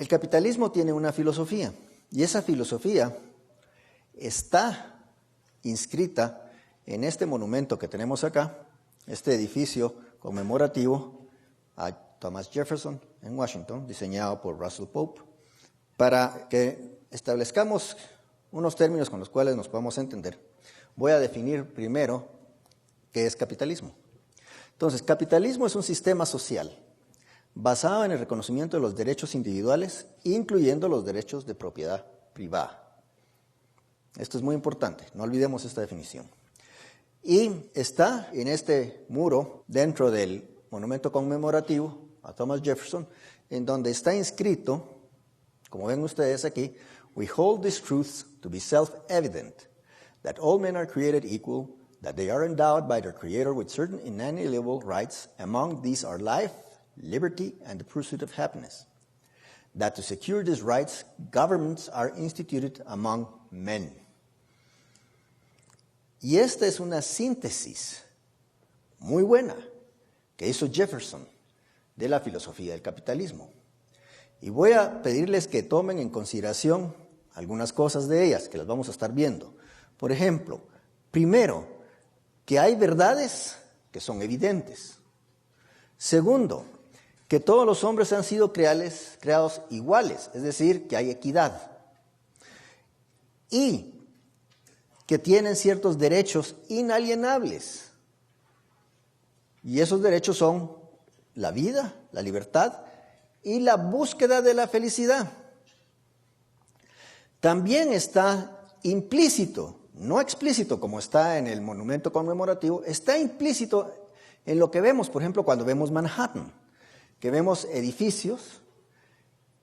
El capitalismo tiene una filosofía y esa filosofía está inscrita en este monumento que tenemos acá, este edificio conmemorativo a Thomas Jefferson en Washington, diseñado por Russell Pope, para que establezcamos unos términos con los cuales nos podamos entender. Voy a definir primero qué es capitalismo. Entonces, capitalismo es un sistema social basado en el reconocimiento de los derechos individuales, incluyendo los derechos de propiedad privada. Esto es muy importante, no olvidemos esta definición. Y está en este muro, dentro del monumento conmemorativo a Thomas Jefferson, en donde está inscrito, como ven ustedes aquí, "We hold these truths to be self-evident, that all men are created equal, that they are endowed by their Creator with certain inalienable rights. Among these are life, liberty, and the pursuit of happiness. That to secure these rights, governments are instituted among men." Y esta es una síntesis muy buena que hizo Jefferson de la filosofía del capitalismo. Y voy a pedirles que tomen en consideración algunas cosas de ellas, que las vamos a estar viendo. Por ejemplo, primero, que hay verdades que son evidentes. Segundo, que todos los hombres han sido creados iguales, es decir, que hay equidad. Y que tienen ciertos derechos inalienables. Y esos derechos son la vida, la libertad y la búsqueda de la felicidad. También está implícito, no explícito como está en el monumento conmemorativo, está implícito en lo que vemos, por ejemplo, cuando vemos Manhattan, que vemos edificios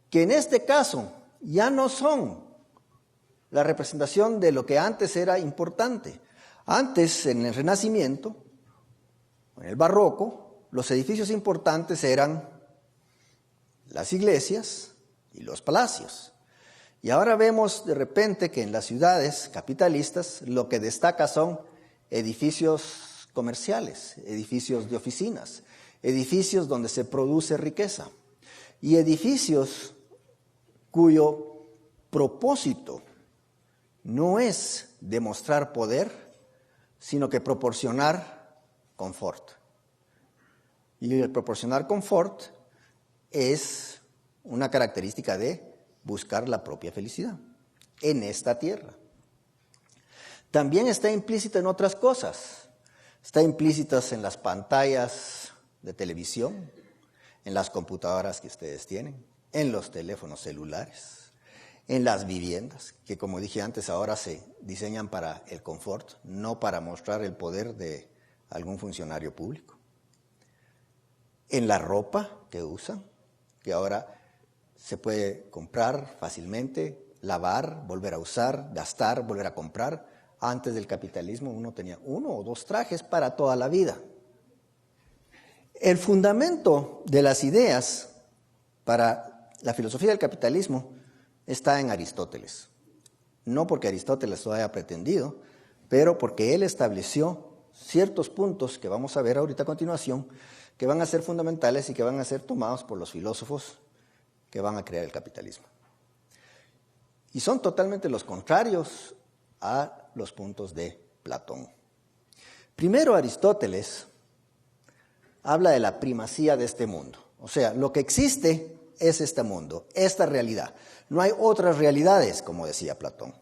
que en este caso ya no son la representación de lo que antes era importante. Antes, en el Renacimiento, en el Barroco, los edificios importantes eran las iglesias y los palacios. Y ahora vemos de repente que en las ciudades capitalistas lo que destaca son edificios comerciales, edificios de oficinas, edificios donde se produce riqueza y edificios cuyo propósito no es demostrar poder, sino que proporcionar confort. Y el proporcionar confort es una característica de buscar la propia felicidad en esta tierra. También está implícita en otras cosas. Está implícita en las pantallas de televisión, en las computadoras que ustedes tienen, en los teléfonos celulares, en las viviendas, que como dije antes, ahora se diseñan para el confort, no para mostrar el poder de algún funcionario público. En la ropa que usan, que ahora se puede comprar fácilmente, lavar, volver a usar, gastar, volver a comprar. Antes del capitalismo uno tenía 1 o 2 trajes para toda la vida. El fundamento de las ideas para la filosofía del capitalismo está en Aristóteles. No porque Aristóteles lo haya pretendido, pero porque él estableció ciertos puntos que vamos a ver ahorita a continuación, que van a ser fundamentales y que van a ser tomados por los filósofos que van a crear el capitalismo. Y son totalmente los contrarios a los puntos de Platón. Primero, Aristóteles habla de la primacía de este mundo. O sea, lo que existe es este mundo, esta realidad. No hay otras realidades, como decía Platón.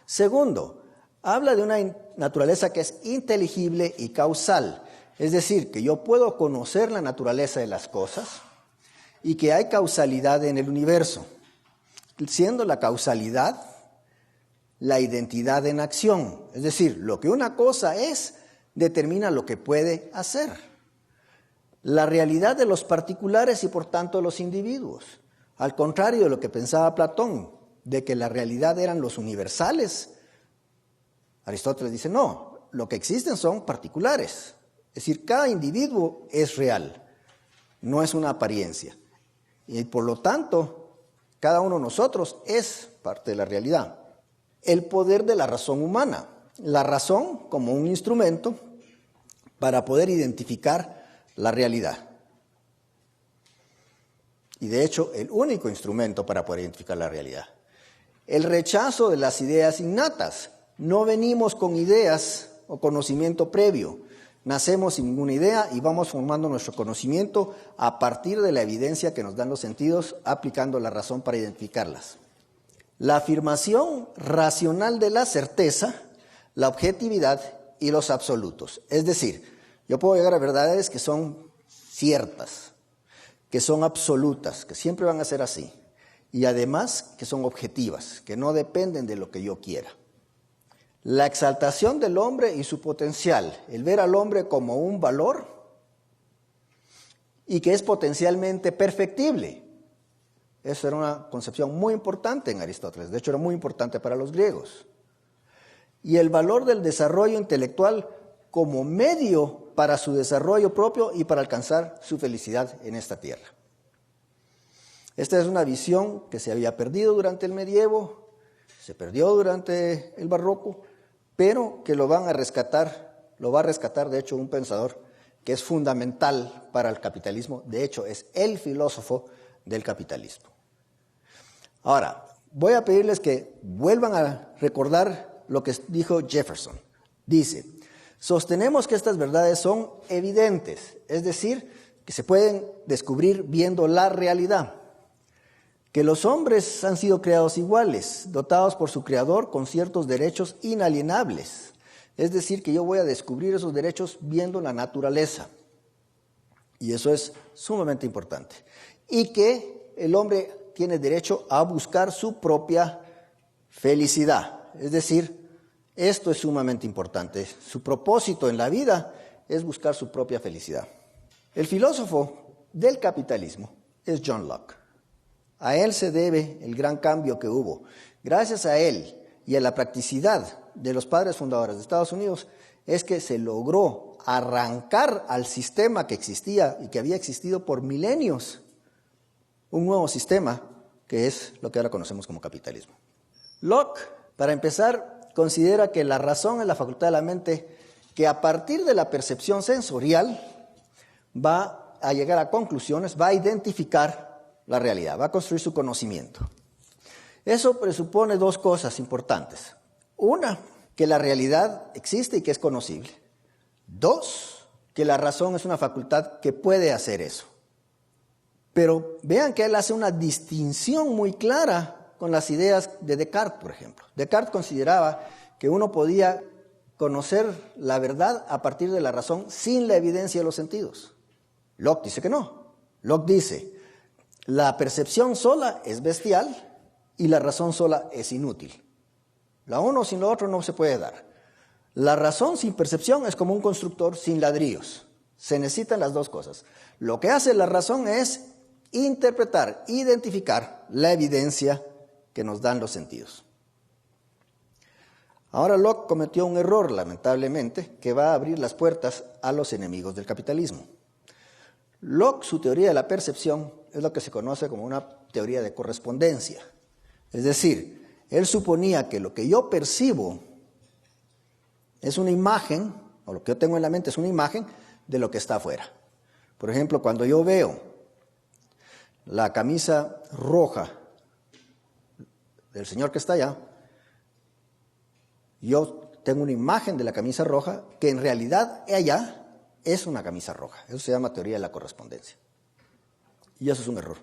Segundo, habla de una naturaleza que es inteligible y causal. Es decir, que yo puedo conocer la naturaleza de las cosas y que hay causalidad en el universo, siendo la causalidad la identidad en acción. Es decir, lo que una cosa es determina lo que puede hacer. La realidad de los particulares y por tanto de los individuos. Al contrario de lo que pensaba Platón, de que la realidad eran los universales, Aristóteles dice, no, lo que existen son particulares. Es decir, cada individuo es real, no es una apariencia. Y por lo tanto, cada uno de nosotros es parte de la realidad. El poder de la razón humana. La razón como un instrumento para poder identificar la realidad. y de hecho el único instrumento para poder identificar la realidad. El rechazo de las ideas innatas. No venimos con ideas o conocimiento previo. Nacemos sin ninguna idea y vamos formando nuestro conocimiento a partir de la evidencia que nos dan los sentidos, aplicando la razón para identificarlas. La afirmación racional de la certeza, la objetividad y los absolutos. Es decir, yo puedo llegar a verdades que son ciertas, que son absolutas, que siempre van a ser así. Y además que son objetivas, que no dependen de lo que yo quiera. La exaltación del hombre y su potencial, el ver al hombre como un valor y que es potencialmente perfectible. Eso era una concepción muy importante en Aristóteles, de hecho era muy importante para los griegos. Y el valor del desarrollo intelectual como medio para su desarrollo propio y para alcanzar su felicidad en esta tierra. Esta es una visión que se había perdido durante el medievo, se perdió durante el barroco, pero que lo va a rescatar de hecho un pensador que es fundamental para el capitalismo, de hecho es el filósofo del capitalismo. Ahora, voy a pedirles que vuelvan a recordar lo que dijo Jefferson. Dice, sostenemos que estas verdades son evidentes, es decir, que se pueden descubrir viendo la realidad. Que los hombres han sido creados iguales, dotados por su creador con ciertos derechos inalienables. Es decir, que yo voy a descubrir esos derechos viendo la naturaleza. Y eso es sumamente importante. Y que el hombre tiene derecho a buscar su propia felicidad. Es decir, esto es sumamente importante. Su propósito en la vida es buscar su propia felicidad. El filósofo del capitalismo es John Locke. A él se debe el gran cambio que hubo. Gracias a él y a la practicidad de los padres fundadores de Estados Unidos es que se logró arrancar al sistema que existía y que había existido por milenios, un nuevo sistema que es lo que ahora conocemos como capitalismo. Locke, para empezar, considera que la razón es la facultad de la mente que a partir de la percepción sensorial va a llegar a conclusiones, va a identificar la realidad, va a construir su conocimiento. Eso presupone dos cosas importantes. Una, que la realidad existe y que es conocible. Dos, que la razón es una facultad que puede hacer eso. Pero vean que él hace una distinción muy clara con las ideas de Descartes, por ejemplo. Descartes consideraba que uno podía conocer la verdad a partir de la razón sin la evidencia de los sentidos. Locke dice que no. Locke dice, la percepción sola es bestial y la razón sola es inútil. La uno sin lo otro no se puede dar. La razón sin percepción es como un constructor sin ladrillos. Se necesitan las dos cosas. Lo que hace la razón es interpretar, identificar la evidencia que nos dan los sentidos. Ahora Locke cometió un error, lamentablemente, que va a abrir las puertas a los enemigos del capitalismo. Locke, su teoría de la percepción, es lo que se conoce como una teoría de correspondencia. Es decir, él suponía que lo que yo percibo es una imagen, o lo que yo tengo en la mente es una imagen de lo que está afuera. Por ejemplo, cuando yo veo la camisa roja del señor que está allá, yo tengo una imagen de la camisa roja que en realidad allá es una camisa roja. Eso se llama teoría de la correspondencia. Y eso es un error.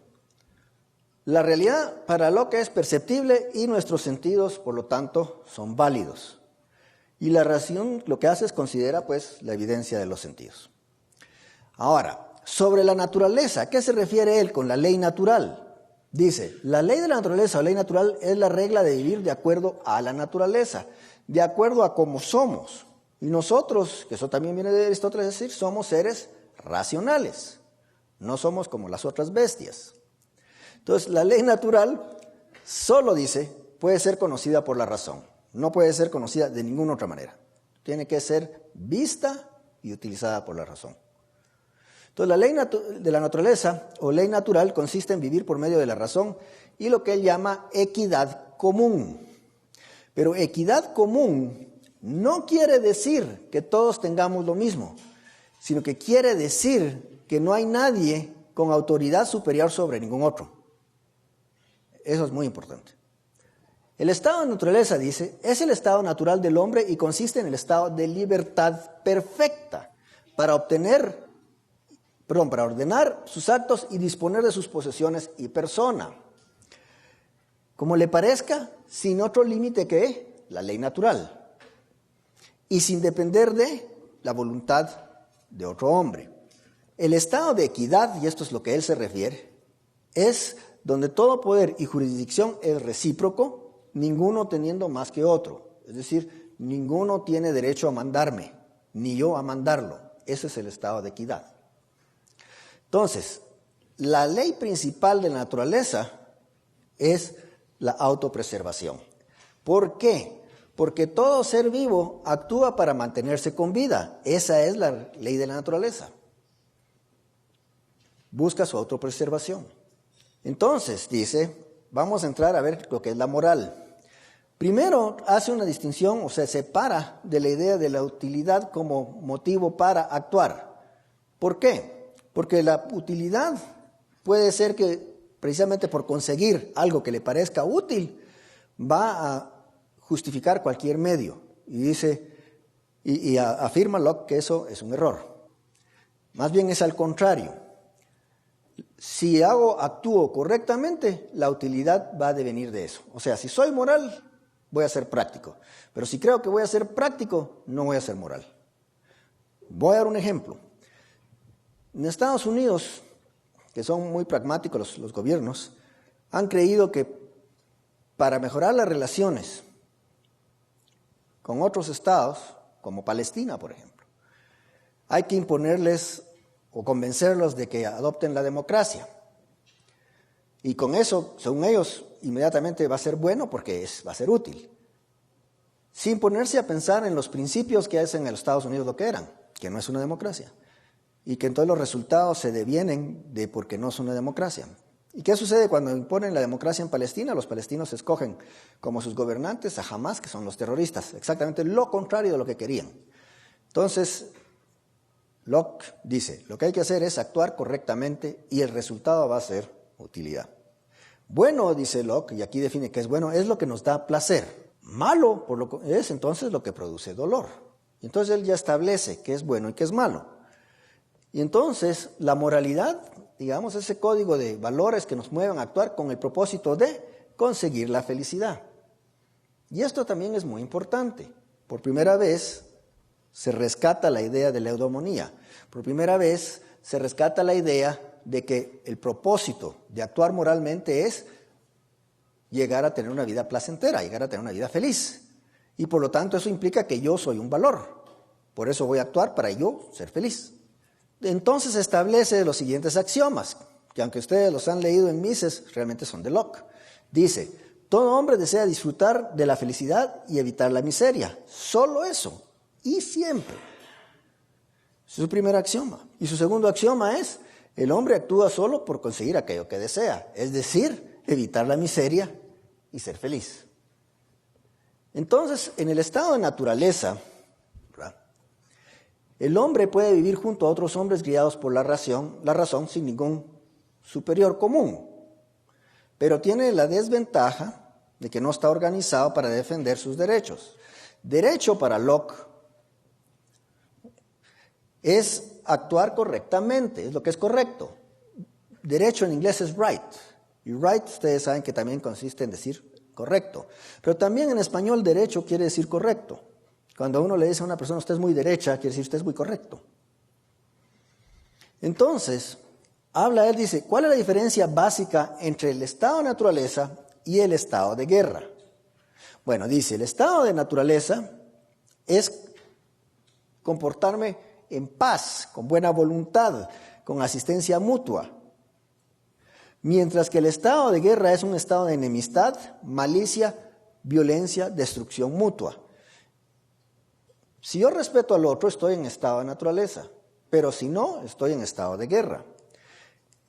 La realidad para Locke es perceptible y nuestros sentidos, por lo tanto, son válidos. Y la razón lo que hace es considera, pues, la evidencia de los sentidos. Ahora, sobre la naturaleza, ¿a qué se refiere él con la ley natural? Dice, la ley de la naturaleza o ley natural es la regla de vivir de acuerdo a la naturaleza, de acuerdo a cómo somos. Y nosotros, que eso también viene de Aristóteles, es decir, somos seres racionales, no somos como las otras bestias. Entonces, la ley natural solo dice, puede ser conocida por la razón, no puede ser conocida de ninguna otra manera. Tiene que ser vista y utilizada por la razón. Entonces, la ley de la naturaleza o ley natural consiste en vivir por medio de la razón y lo que él llama equidad común. Pero equidad común no quiere decir que todos tengamos lo mismo, sino que quiere decir que no hay nadie con autoridad superior sobre ningún otro. Eso es muy importante. El estado de naturaleza, dice, es el estado natural del hombre y consiste en el estado de libertad perfecta para ordenar sus actos y disponer de sus posesiones y persona, como le parezca, sin otro límite que la ley natural y sin depender de la voluntad de otro hombre. El estado de equidad, y esto es lo que él se refiere, es donde todo poder y jurisdicción es recíproco, ninguno teniendo más que otro. Es decir, ninguno tiene derecho a mandarme, ni yo a mandarlo. Ese es el estado de equidad. Entonces, la ley principal de la naturaleza es la autopreservación. ¿Por qué? Porque todo ser vivo actúa para mantenerse con vida. Esa es la ley de la naturaleza. Busca su autopreservación. Entonces, dice, vamos a entrar a ver lo que es la moral. Primero, hace una distinción, o sea, separa de la idea de la utilidad como motivo para actuar. ¿Por qué? Porque la utilidad puede ser que precisamente por conseguir algo que le parezca útil, va a justificar cualquier medio. Y dice, afirma Locke que eso es un error. Más bien es al contrario. Si actúo correctamente, la utilidad va a devenir de eso. O sea, si soy moral, voy a ser práctico. Pero si creo que voy a ser práctico, no voy a ser moral. Voy a dar un ejemplo. En Estados Unidos, que son muy pragmáticos los gobiernos, han creído que para mejorar las relaciones con otros estados, como Palestina, por ejemplo, hay que imponerles o convencerlos de que adopten la democracia. Y con eso, según ellos, inmediatamente va a ser bueno porque va a ser útil. Sin ponerse a pensar en los principios que hacen en los Estados Unidos lo que eran, que no es una democracia. Y que entonces los resultados se devienen de porque no es una democracia. ¿Y qué sucede cuando imponen la democracia en Palestina? Los palestinos escogen como sus gobernantes a Hamas, que son los terroristas. Exactamente lo contrario de lo que querían. Entonces, Locke dice, lo que hay que hacer es actuar correctamente y el resultado va a ser utilidad. Bueno, dice Locke, y aquí define que es bueno, es lo que nos da placer. Malo es entonces lo que produce dolor. Y entonces él ya establece qué es bueno y qué es malo. Y entonces la moralidad, digamos, ese código de valores que nos mueven a actuar con el propósito de conseguir la felicidad. Y esto también es muy importante. Por primera vez se rescata la idea de la eudemonía. Por primera vez se rescata la idea de que el propósito de actuar moralmente es llegar a tener una vida placentera, llegar a tener una vida feliz. Y por lo tanto eso implica que yo soy un valor. Por eso voy a actuar para yo ser feliz. Entonces establece los siguientes axiomas, que aunque ustedes los han leído en Mises, realmente son de Locke. Dice, todo hombre desea disfrutar de la felicidad y evitar la miseria. Solo eso. Y siempre. Ese es su primer axioma. Y su segundo axioma es, el hombre actúa solo por conseguir aquello que desea, es decir, evitar la miseria y ser feliz. Entonces, en el estado de naturaleza, ¿verdad?, el hombre puede vivir junto a otros hombres guiados por la razón sin ningún superior común, pero tiene la desventaja de que no está organizado para defender sus derechos. Derecho para Locke es actuar correctamente, es lo que es correcto. Derecho en inglés es right, y right ustedes saben que también consiste en decir correcto, pero también en español derecho quiere decir correcto. Cuando uno le dice a una persona, usted es muy derecha, quiere decir usted es muy correcto. Entonces, él dice, ¿cuál es la diferencia básica entre el estado de naturaleza y el estado de guerra? Bueno, dice, el estado de naturaleza es comportarme en paz, con buena voluntad, con asistencia mutua. Mientras que el estado de guerra es un estado de enemistad, malicia, violencia, destrucción mutua. Si yo respeto al otro, estoy en estado de naturaleza, pero si no, estoy en estado de guerra.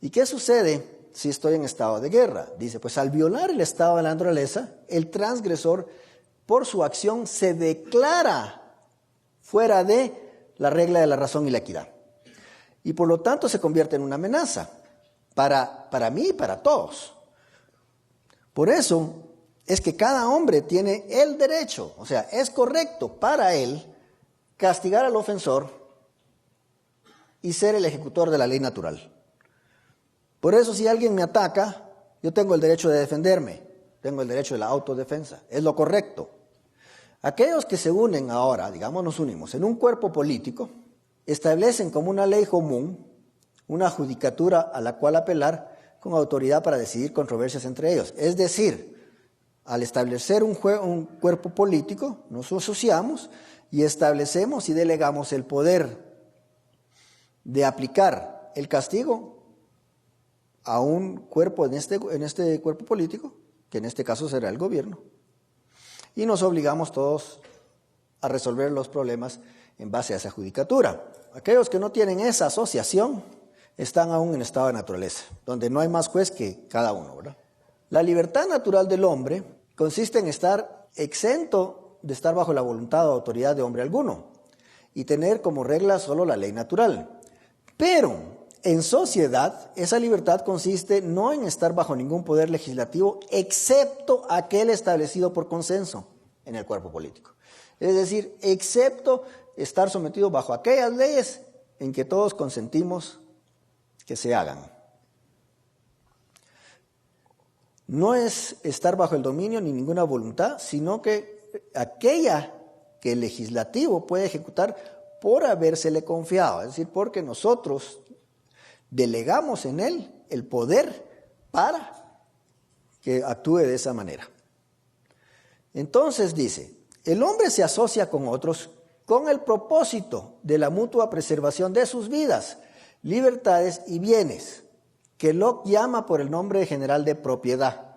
¿Y qué sucede si estoy en estado de guerra? Dice, pues al violar el estado de la naturaleza, el transgresor, por su acción, se declara fuera de la regla de la razón y la equidad. Y por lo tanto se convierte en una amenaza. para mí y para todos. Por eso es que cada hombre tiene el derecho, o sea, es correcto para él castigar al ofensor y ser el ejecutor de la ley natural. Por eso si alguien me ataca, yo tengo el derecho de defenderme, tengo el derecho de la autodefensa, es lo correcto. Aquellos que se unen ahora, digamos nos unimos en un cuerpo político, establecen como una ley común una judicatura a la cual apelar con autoridad para decidir controversias entre ellos. Es decir, al establecer un cuerpo político, nos asociamos y establecemos y delegamos el poder de aplicar el castigo a un cuerpo en este cuerpo político, que en este caso será el gobierno, y nos obligamos todos a resolver los problemas en base a esa judicatura. Aquellos que no tienen esa asociación están aún en estado de naturaleza, donde no hay más juez que cada uno, ¿verdad? La libertad natural del hombre consiste en estar exento de estar bajo la voluntad o autoridad de hombre alguno y tener como regla solo la ley natural. Pero en sociedad esa libertad consiste no en estar bajo ningún poder legislativo excepto aquel establecido por consenso en el cuerpo político. Es decir, excepto estar sometido bajo aquellas leyes en que todos consentimos que se hagan. No es estar bajo el dominio ni ninguna voluntad, sino que aquella que el legislativo puede ejecutar por habérsele confiado, es decir, porque nosotros delegamos en él el poder para que actúe de esa manera. Entonces dice, el hombre se asocia con otros con el propósito de la mutua preservación de sus vidas, libertades y bienes, que Locke llama por el nombre general de propiedad.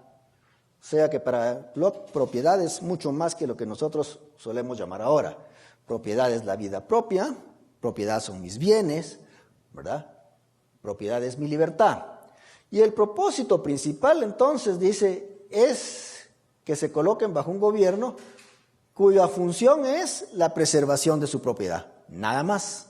O sea que para Locke propiedad es mucho más que lo que nosotros solemos llamar ahora. Propiedad es la vida propia, propiedad son mis bienes, ¿verdad? Propiedad es mi libertad. Y el propósito principal, entonces, dice, es que se coloquen bajo un gobierno cuya función es la preservación de su propiedad, nada más.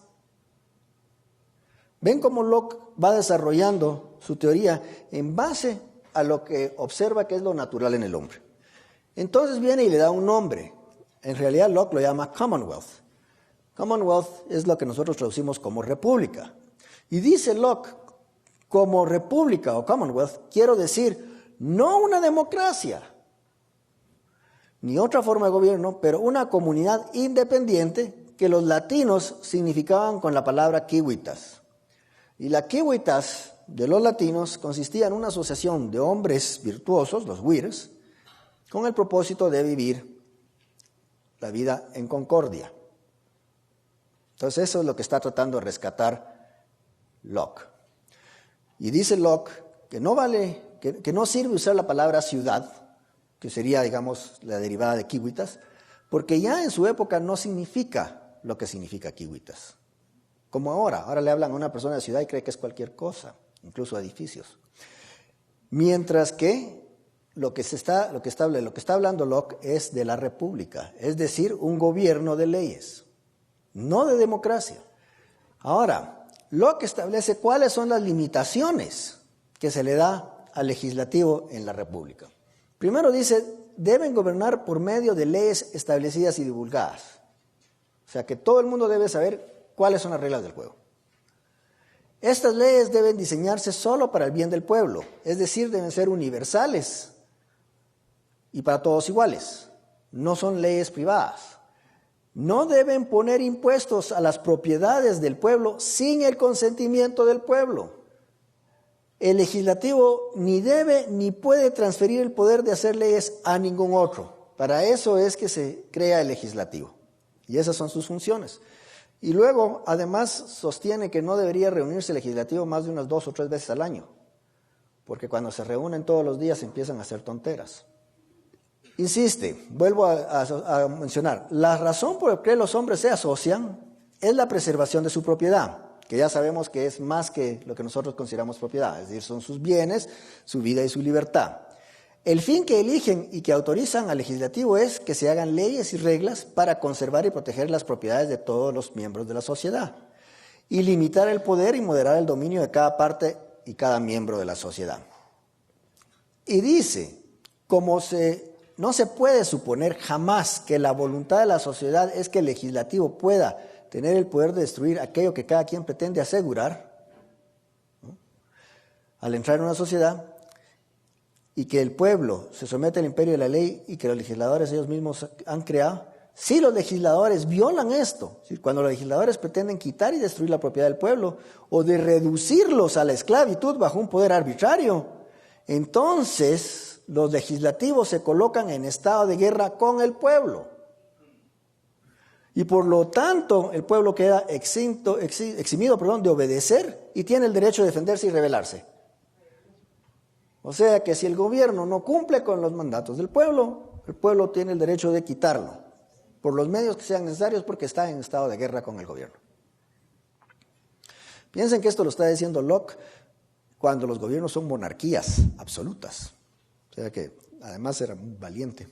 Ven cómo Locke va desarrollando su teoría en base a lo que observa que es lo natural en el hombre. Entonces viene y le da un nombre. En realidad Locke lo llama Commonwealth. Commonwealth es lo que nosotros traducimos como república. Y dice Locke, como república o Commonwealth, quiero decir, no una democracia, ni otra forma de gobierno, pero una comunidad independiente que los latinos significaban con la palabra civitas. Y la civitas de los latinos consistía en una asociación de hombres virtuosos, los vires, con el propósito de vivir la vida en concordia. Entonces eso es lo que está tratando de rescatar Locke. Y dice Locke que no vale, que no sirve usar la palabra ciudad, que sería, digamos, la derivada de civitas, porque ya en su época no significa lo que significa civitas. Como ahora le hablan a una persona de ciudad y cree que es cualquier cosa, incluso edificios. Mientras que lo que está hablando Locke es de la república, es decir, un gobierno de leyes, no de democracia. Ahora, Locke establece cuáles son las limitaciones que se le da al legislativo en la república. Primero dice, deben gobernar por medio de leyes establecidas y divulgadas. O sea que todo el mundo debe saber cuáles son las reglas del juego. Estas leyes deben diseñarse solo para el bien del pueblo, es decir, deben ser universales y para todos iguales. No son leyes privadas. No deben poner impuestos a las propiedades del pueblo sin el consentimiento del pueblo. El legislativo ni debe ni puede transferir el poder de hacer leyes a ningún otro. Para eso es que se crea el legislativo. Y esas son sus funciones. Y luego, además, sostiene que no debería reunirse el legislativo más de unas 2 o 3 veces al año. Porque cuando se reúnen todos los días empiezan a hacer tonteras. Insiste, vuelvo a mencionar, la razón por la que los hombres se asocian es la preservación de su propiedad, que ya sabemos que es más que lo que nosotros consideramos propiedad, es decir, son sus bienes, su vida y su libertad. El fin que eligen y que autorizan al legislativo es que se hagan leyes y reglas para conservar y proteger las propiedades de todos los miembros de la sociedad y limitar el poder y moderar el dominio de cada parte y cada miembro de la sociedad. Y dice, no se puede suponer jamás que la voluntad de la sociedad es que el legislativo pueda tener el poder de destruir aquello que cada quien pretende asegurar, ¿no?, al entrar en una sociedad, y que el pueblo se somete al imperio de la ley y que los legisladores ellos mismos han creado. Si los legisladores violan esto, cuando los legisladores pretenden quitar y destruir la propiedad del pueblo o de reducirlos a la esclavitud bajo un poder arbitrario, entonces los legislativos se colocan en estado de guerra con el pueblo. Y por lo tanto el pueblo queda eximido de obedecer y tiene el derecho de defenderse y rebelarse. O sea que si el gobierno no cumple con los mandatos del pueblo, el pueblo tiene el derecho de quitarlo por los medios que sean necesarios porque está en estado de guerra con el gobierno. Piensen que esto lo está diciendo Locke cuando los gobiernos son monarquías absolutas. O sea que además era muy valiente.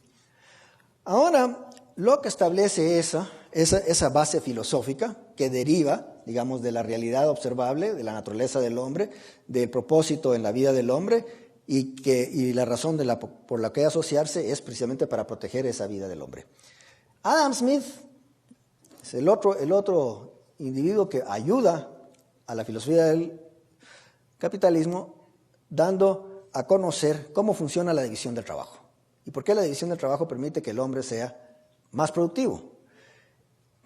Ahora, Locke establece esa base filosófica que deriva, digamos, de la realidad observable, de la naturaleza del hombre, del propósito en la vida del hombre, y la razón por la que asociarse es precisamente para proteger esa vida del hombre. Adam Smith es el otro individuo que ayuda a la filosofía del capitalismo dando a conocer cómo funciona la división del trabajo y por qué la división del trabajo permite que el hombre sea más productivo.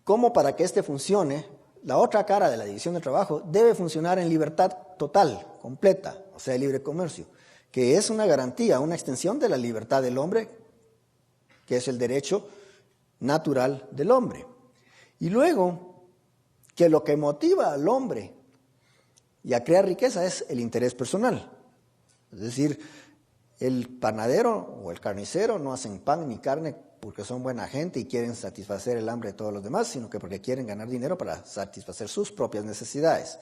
Cómo para que éste funcione, la otra cara de la división del trabajo debe funcionar en libertad total, completa, o sea, libre comercio, que es una garantía, una extensión de la libertad del hombre, que es el derecho natural del hombre. Y luego, que lo que motiva al hombre y a crear riqueza es el interés personal. Es decir, el panadero o el carnicero no hacen pan ni carne porque son buena gente y quieren satisfacer el hambre de todos los demás, sino que porque quieren ganar dinero para satisfacer sus propias necesidades.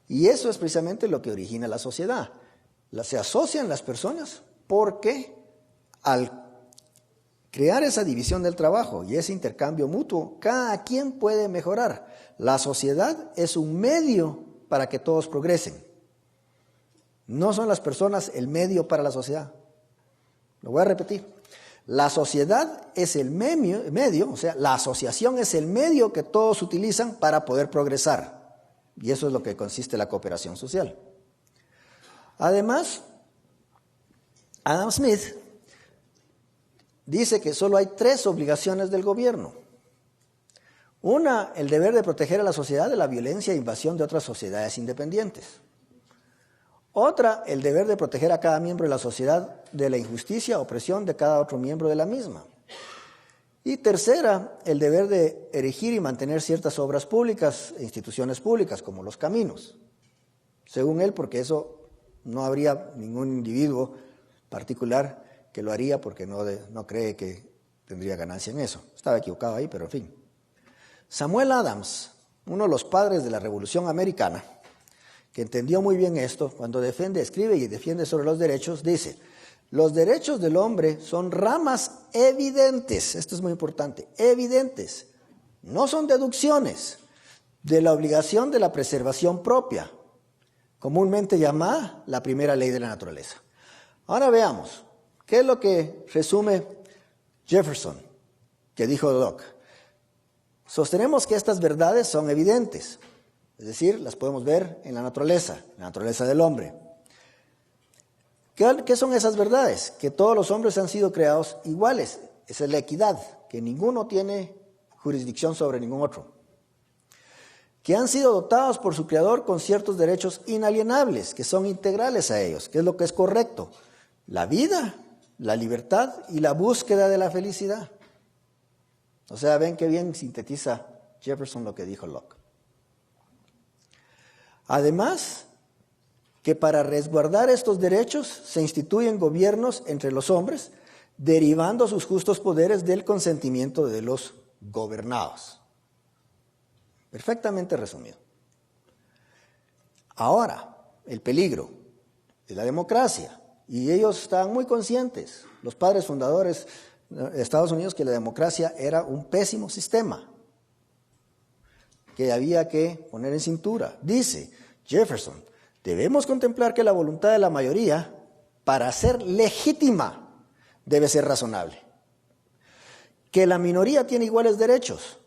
Y eso es precisamente lo que origina la sociedad. Se asocian las personas porque al crear esa división del trabajo y ese intercambio mutuo, cada quien puede mejorar. La sociedad es un medio para que todos progresen. No son las personas el medio para la sociedad. Lo voy a repetir. La sociedad es el medio, o sea, la asociación es el medio que todos utilizan para poder progresar. Y eso es lo que consiste la cooperación social. Además, Adam Smith dice que solo hay 3 obligaciones del gobierno. Una, el deber de proteger a la sociedad de la violencia e invasión de otras sociedades independientes. Otra, el deber de proteger a cada miembro de la sociedad de la injusticia o opresión de cada otro miembro de la misma. Y tercera, el deber de erigir y mantener ciertas obras públicas e instituciones públicas, como los caminos. Según él, porque eso no habría ningún individuo particular que lo haría porque no cree que tendría ganancia en eso. Estaba equivocado ahí, pero en fin. Samuel Adams, uno de los padres de la Revolución Americana, que entendió muy bien esto, cuando escribe y defiende sobre los derechos, dice: los derechos del hombre son ramas evidentes, esto es muy importante, evidentes, no son deducciones de la obligación de la preservación propia, comúnmente llamada la primera ley de la naturaleza. Ahora veamos, ¿qué es lo que resume Jefferson, que dijo Locke? Sostenemos que estas verdades son evidentes, es decir, las podemos ver en la naturaleza del hombre. ¿Qué son esas verdades? Que todos los hombres han sido creados iguales, esa es la equidad, que ninguno tiene jurisdicción sobre ningún otro. Que han sido dotados por su creador con ciertos derechos inalienables, que son integrales a ellos, que es lo que es correcto: la vida, la libertad y la búsqueda de la felicidad. O sea, ven qué bien sintetiza Jefferson lo que dijo Locke. Además, que para resguardar estos derechos se instituyen gobiernos entre los hombres, derivando sus justos poderes del consentimiento de los gobernados. Perfectamente resumido. Ahora, el peligro de la democracia. Y ellos estaban muy conscientes, los padres fundadores de Estados Unidos, que la democracia era un pésimo sistema que había que poner en cintura. Dice Jefferson, Debemos contemplar que la voluntad de la mayoría, para ser legítima, debe ser razonable. Que la minoría tiene iguales derechos,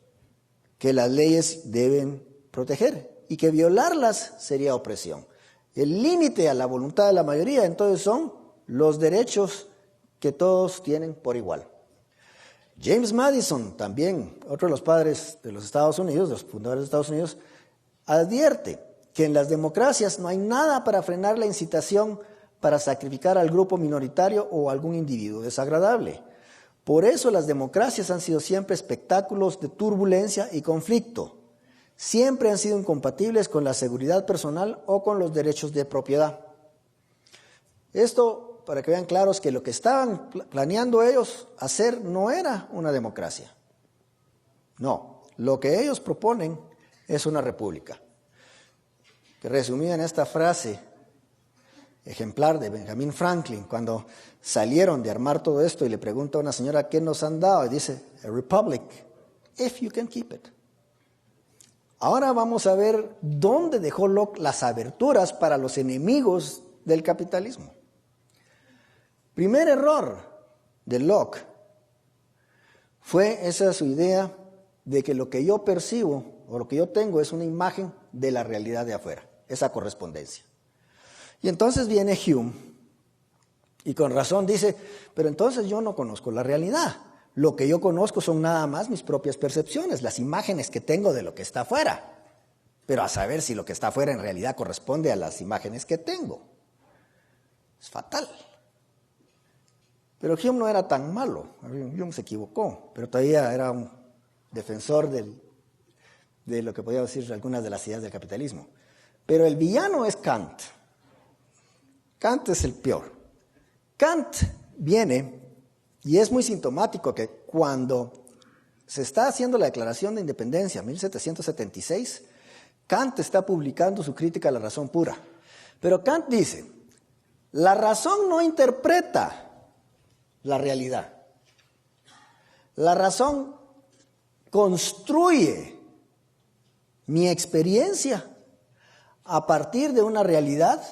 que las leyes deben proteger y que violarlas sería opresión. El límite a la voluntad de la mayoría entonces son los derechos que todos tienen por igual. James Madison, también otro de los padres de los Estados Unidos, de los fundadores de Estados Unidos, advierte que en las democracias no hay nada para frenar la incitación para sacrificar al grupo minoritario o algún individuo desagradable. Por eso las democracias han sido siempre espectáculos de turbulencia y conflicto. Siempre han sido incompatibles con la seguridad personal o con los derechos de propiedad. Esto, para que vean claros que lo que estaban planeando ellos hacer no era una democracia. No, lo que ellos proponen es una república. Que resumida en esta frase ejemplar de Benjamin Franklin, cuando salieron de armar todo esto y le pregunta a una señora ¿qué nos han dado? Y dice, a republic, if you can keep it. Ahora vamos a ver dónde dejó Locke las aberturas para los enemigos del capitalismo. Primer error de Locke fue esa su idea de que lo que yo percibo o lo que yo tengo es una imagen de la realidad de afuera, esa correspondencia. Y entonces viene Hume y con razón dice, pero entonces yo no conozco la realidad. Lo que yo conozco son nada más mis propias percepciones, las imágenes que tengo de lo que está afuera. Pero a saber si lo que está afuera en realidad corresponde a las imágenes que tengo. Es fatal. Pero Hume no era tan malo. Hume se equivocó, pero todavía era un defensor de lo que podríamos decir algunas de las ideas del capitalismo. Pero el villano es Kant. Kant es el peor. Kant viene, y es muy sintomático que cuando se está haciendo la Declaración de Independencia, 1776, Kant está publicando su crítica a la razón pura. Pero Kant dice, la razón no interpreta la realidad. La razón construye mi experiencia a partir de una realidad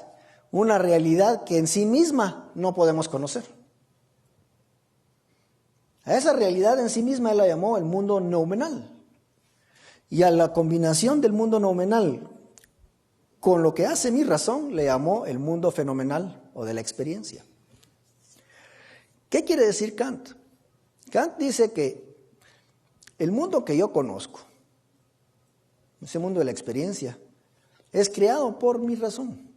que en sí misma no podemos conocer. A esa realidad en sí misma él la llamó el mundo noumenal. Y a la combinación del mundo noumenal con lo que hace mi razón le llamó el mundo fenomenal o de la experiencia. ¿Qué quiere decir Kant? Kant dice que el mundo que yo conozco, ese mundo de la experiencia, es creado por mi razón.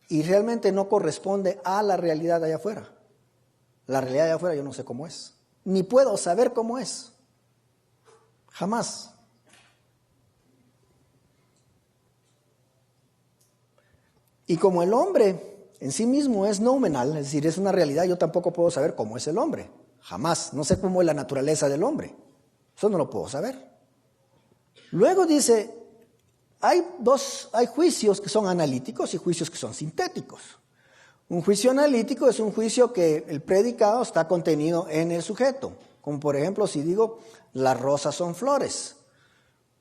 Y realmente no corresponde a la realidad de allá afuera. La realidad de allá afuera yo no sé cómo es. Ni puedo saber cómo es. Jamás. Y como el hombre en sí mismo es noumenal, es decir, es una realidad, yo tampoco puedo saber cómo es el hombre. Jamás. No sé cómo es la naturaleza del hombre. Eso no lo puedo saber. Luego dice, hay juicios que son analíticos y juicios que son sintéticos. Un juicio analítico es un juicio que el predicado está contenido en el sujeto. Como por ejemplo, si digo, las rosas son flores.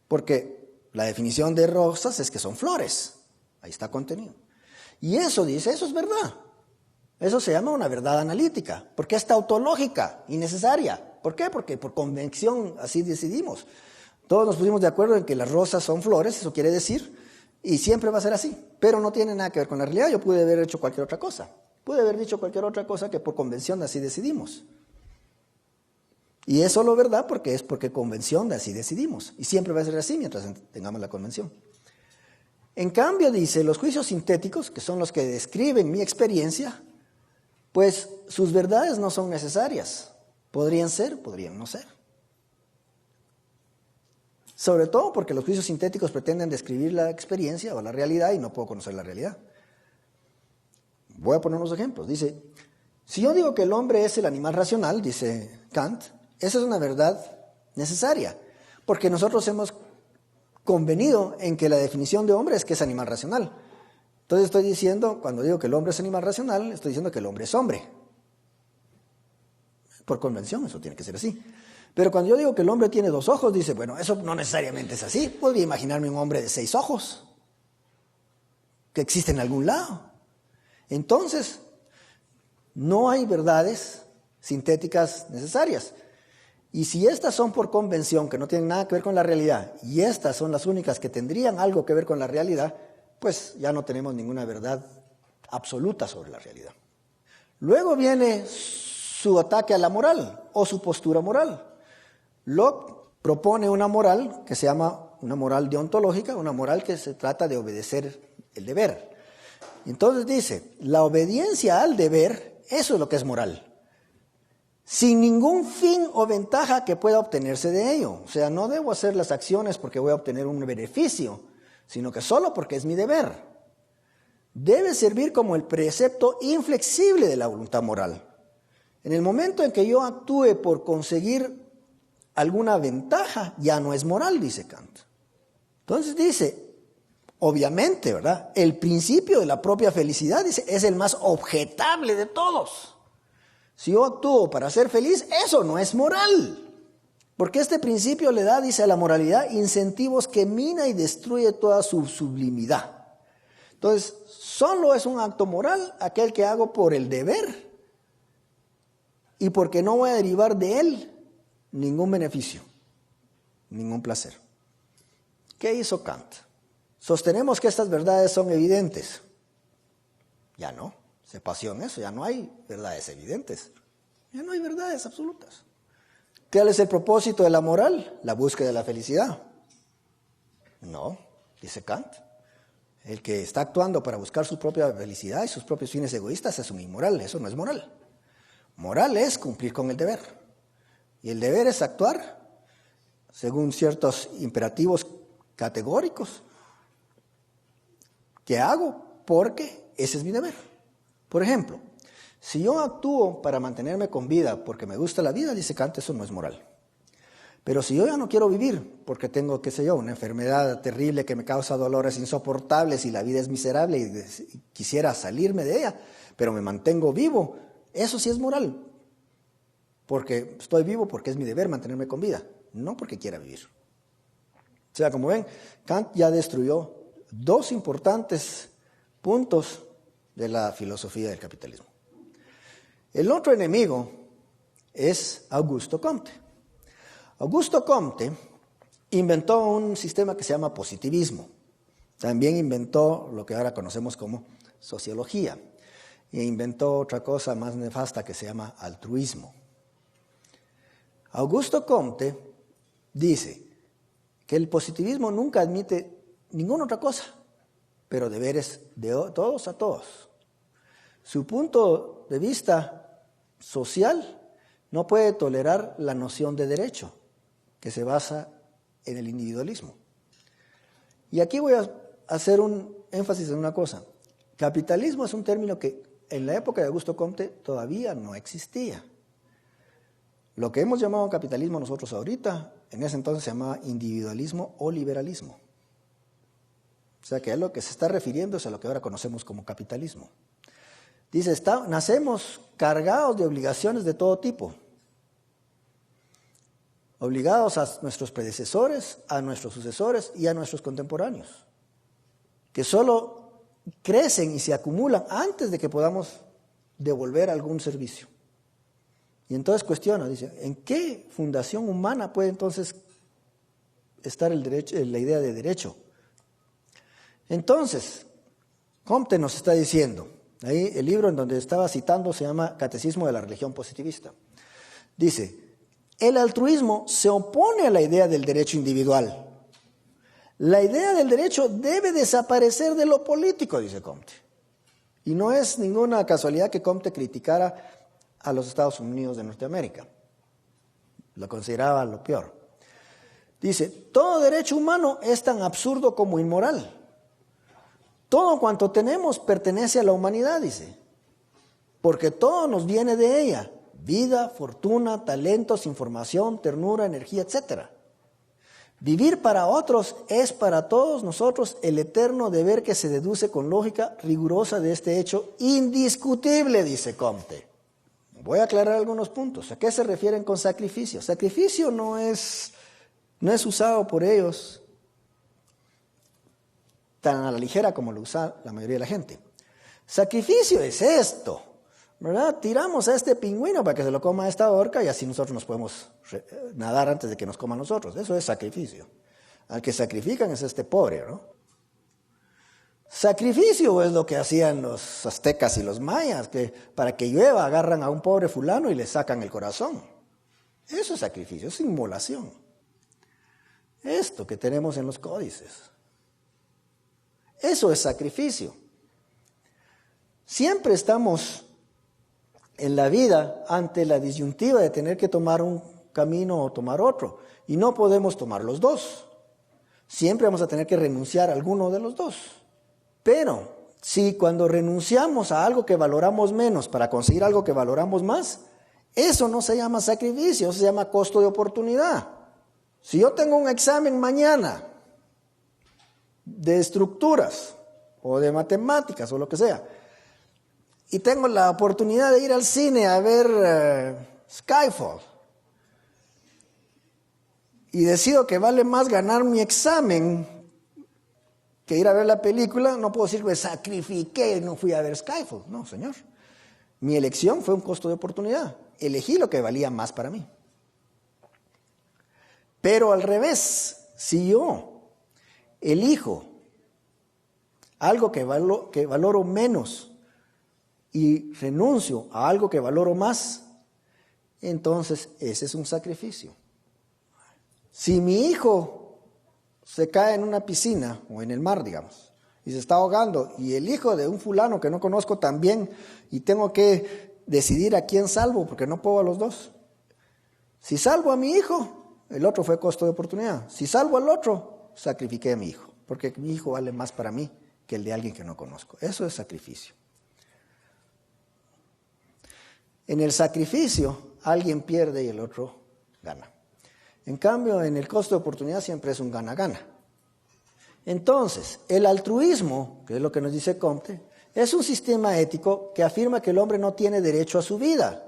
Porque la definición de rosas es que son flores. Ahí está contenido. Y eso dice, eso es verdad. Eso se llama una verdad analítica. Porque es tautológica y necesaria. ¿Por qué? Porque por convención así decidimos. Todos nos pusimos de acuerdo en que las rosas son flores, eso quiere decir, y siempre va a ser así. Pero no tiene nada que ver con la realidad. Yo pude haber hecho cualquier otra cosa. Pude haber dicho cualquier otra cosa que por convención así decidimos. Y es solo verdad porque convención así decidimos. Y siempre va a ser así mientras tengamos la convención. En cambio, dice, los juicios sintéticos, que son los que describen mi experiencia, pues sus verdades no son necesarias. Podrían ser, podrían no ser. Sobre todo porque los juicios sintéticos pretenden describir la experiencia o la realidad y no puedo conocer la realidad. Voy a poner unos ejemplos. Dice, si yo digo que el hombre es el animal racional, dice Kant, esa es una verdad necesaria, porque nosotros hemos convenido en que la definición de hombre es que es animal racional. Entonces estoy diciendo, cuando digo que el hombre es animal racional, estoy diciendo que el hombre es hombre. Por convención, eso tiene que ser así. Pero cuando yo digo que el hombre tiene 2 ojos, dice, bueno, eso no necesariamente es así. Podría imaginarme un hombre de 6 ojos. que existe en algún lado. Entonces, no hay verdades sintéticas necesarias. Y si estas son por convención, que no tienen nada que ver con la realidad, y estas son las únicas que tendrían algo que ver con la realidad, pues ya no tenemos ninguna verdad absoluta sobre la realidad. Luego viene su ataque a la moral o su postura moral. Locke propone una moral que se llama una moral deontológica, una moral que se trata de obedecer el deber. Entonces dice, la obediencia al deber, eso es lo que es moral, sin ningún fin o ventaja que pueda obtenerse de ello. O sea, no debo hacer las acciones porque voy a obtener un beneficio, sino que solo porque es mi deber. Debe servir como el precepto inflexible de la voluntad moral. En el momento en que yo actúe por conseguir alguna ventaja, ya no es moral, dice Kant. Entonces dice, obviamente, ¿verdad? El principio de la propia felicidad, dice, es el más objetable de todos. Si yo actúo para ser feliz, eso no es moral. Porque este principio le da, dice, a la moralidad incentivos que mina y destruye toda su sublimidad. Entonces, solo es un acto moral aquel que hago por el deber y porque no voy a derivar de él ningún beneficio, ningún placer. ¿Qué hizo Kant? Sostenemos que estas verdades son evidentes. Ya no, se paseó en eso, ya no hay verdades evidentes, ya no hay verdades absolutas. ¿Cuál es el propósito de la moral? La búsqueda de la felicidad. No, dice Kant. El que está actuando para buscar su propia felicidad y sus propios fines egoístas es un inmoral, eso no es moral. Moral es cumplir con el deber. Y el deber es actuar según ciertos imperativos categóricos que hago porque ese es mi deber. Por ejemplo, si yo actúo para mantenerme con vida porque me gusta la vida, dice Kant, eso no es moral. Pero si yo ya no quiero vivir porque tengo, qué sé yo, una enfermedad terrible que me causa dolores insoportables y la vida es miserable y quisiera salirme de ella, pero me mantengo vivo, eso sí es moral. Porque estoy vivo porque es mi deber mantenerme con vida, no porque quiera vivir. O sea, como ven, Kant ya destruyó dos importantes puntos de la filosofía del capitalismo. El otro enemigo es Augusto Comte. Augusto Comte inventó un sistema que se llama positivismo. También inventó lo que ahora conocemos como sociología. E inventó otra cosa más nefasta que se llama altruismo. Augusto Comte dice que el positivismo nunca admite ninguna otra cosa, pero deberes de todos a todos. Su punto de vista social no puede tolerar la noción de derecho, que se basa en el individualismo. Y aquí voy a hacer un énfasis en una cosa. Capitalismo es un término que en la época de Augusto Comte todavía no existía. Lo que hemos llamado capitalismo nosotros ahorita, en ese entonces se llamaba individualismo o liberalismo. O sea que a lo que se está refiriendo es a lo que ahora conocemos como capitalismo. Dice, nacemos cargados de obligaciones de todo tipo. Obligados a nuestros predecesores, a nuestros sucesores y a nuestros contemporáneos, que solo crecen y se acumulan antes de que podamos devolver algún servicio. Y entonces cuestiona, dice, ¿en qué fundación humana puede entonces estar el derecho, la idea de derecho? Entonces, Comte nos está diciendo, ahí el libro en donde estaba citando se llama Catecismo de la Religión Positivista. Dice, el altruismo se opone a la idea del derecho individual. La idea del derecho debe desaparecer de lo político, dice Comte. Y no es ninguna casualidad que Comte criticara a los Estados Unidos de Norteamérica. Lo consideraba lo peor. Dice, todo derecho humano es tan absurdo como inmoral. Todo cuanto tenemos pertenece a la humanidad, dice, porque todo nos viene de ella. Vida, fortuna, talentos, información, ternura, energía, etc. Vivir para otros es para todos nosotros el eterno deber que se deduce con lógica rigurosa de este hecho indiscutible, dice Comte. Voy a aclarar algunos puntos. ¿A qué se refieren con sacrificio? Sacrificio no es usado por ellos tan a la ligera como lo usa la mayoría de la gente. Sacrificio es esto, ¿verdad? Tiramos a este pingüino para que se lo coma esta orca y así nosotros nos podemos nadar antes de que nos coman nosotros. Eso es sacrificio. Al que sacrifican es este pobre, ¿no? Sacrificio es lo que hacían los aztecas y los mayas, que para que llueva agarran a un pobre fulano y le sacan el corazón. Eso es sacrificio, es inmolación. Esto que tenemos en los códices. Eso es sacrificio. Siempre estamos en la vida ante la disyuntiva de tener que tomar un camino o tomar otro. Y no podemos tomar los dos. Siempre vamos a tener que renunciar a alguno de los dos. Pero si cuando renunciamos a algo que valoramos menos para conseguir algo que valoramos más, eso no se llama sacrificio, eso se llama costo de oportunidad. Si yo tengo un examen mañana de estructuras o de matemáticas o lo que sea, y tengo la oportunidad de ir al cine a ver Skyfall, y decido que vale más ganar mi examen que ir a ver la película, no puedo decir que me sacrifiqué y no fui a ver Skyfall. No, señor. Mi elección fue un costo de oportunidad. Elegí lo que valía más para mí. Pero al revés, si yo elijo algo que valoro menos y renuncio a algo que valoro más, entonces ese es un sacrificio. Si mi hijo se cae en una piscina o en el mar, digamos, y se está ahogando, y el hijo de un fulano que no conozco también, y tengo que decidir a quién salvo, porque no puedo a los dos. Si salvo a mi hijo, el otro fue costo de oportunidad. Si salvo al otro, sacrifiqué a mi hijo, porque mi hijo vale más para mí que el de alguien que no conozco. Eso es sacrificio. En el sacrificio, alguien pierde y el otro gana. En cambio, en el costo de oportunidad siempre es un gana-gana. Entonces, el altruismo, que es lo que nos dice Comte, es un sistema ético que afirma que el hombre no tiene derecho a su vida,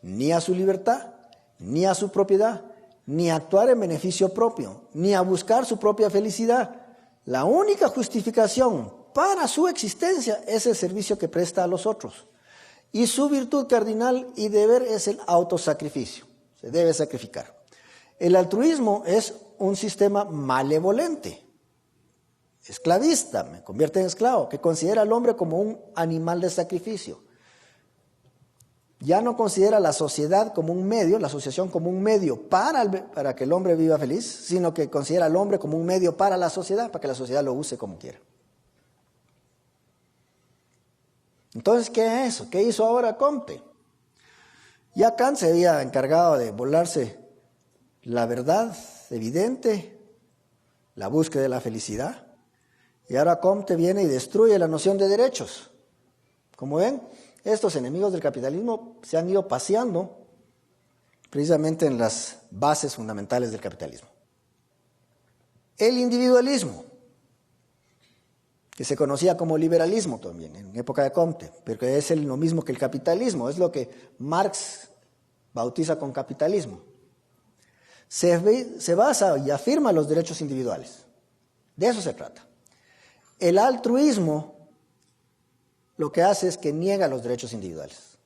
ni a su libertad, ni a su propiedad, ni a actuar en beneficio propio, ni a buscar su propia felicidad. La única justificación para su existencia es el servicio que presta a los otros. Y su virtud cardinal y deber es el autosacrificio. Se debe sacrificar. El altruismo es un sistema malevolente, esclavista, me convierte en esclavo, que considera al hombre como un animal de sacrificio. Ya no considera la sociedad como un medio, la asociación como un medio para que el hombre viva feliz, sino que considera al hombre como un medio para la sociedad, para que la sociedad lo use como quiera. Entonces, ¿qué es eso? ¿Qué hizo ahora Comte? Ya Kant se había encargado de volarse la verdad evidente, la búsqueda de la felicidad. Y ahora Comte viene y destruye la noción de derechos. Como ven, estos enemigos del capitalismo se han ido paseando precisamente en las bases fundamentales del capitalismo. El individualismo, que se conocía como liberalismo también en época de Comte, pero que es lo mismo que el capitalismo, es lo que Marx bautiza con capitalismo. Se basa y afirma los derechos individuales. De eso se trata. El altruismo lo que hace es que niega los derechos individuales.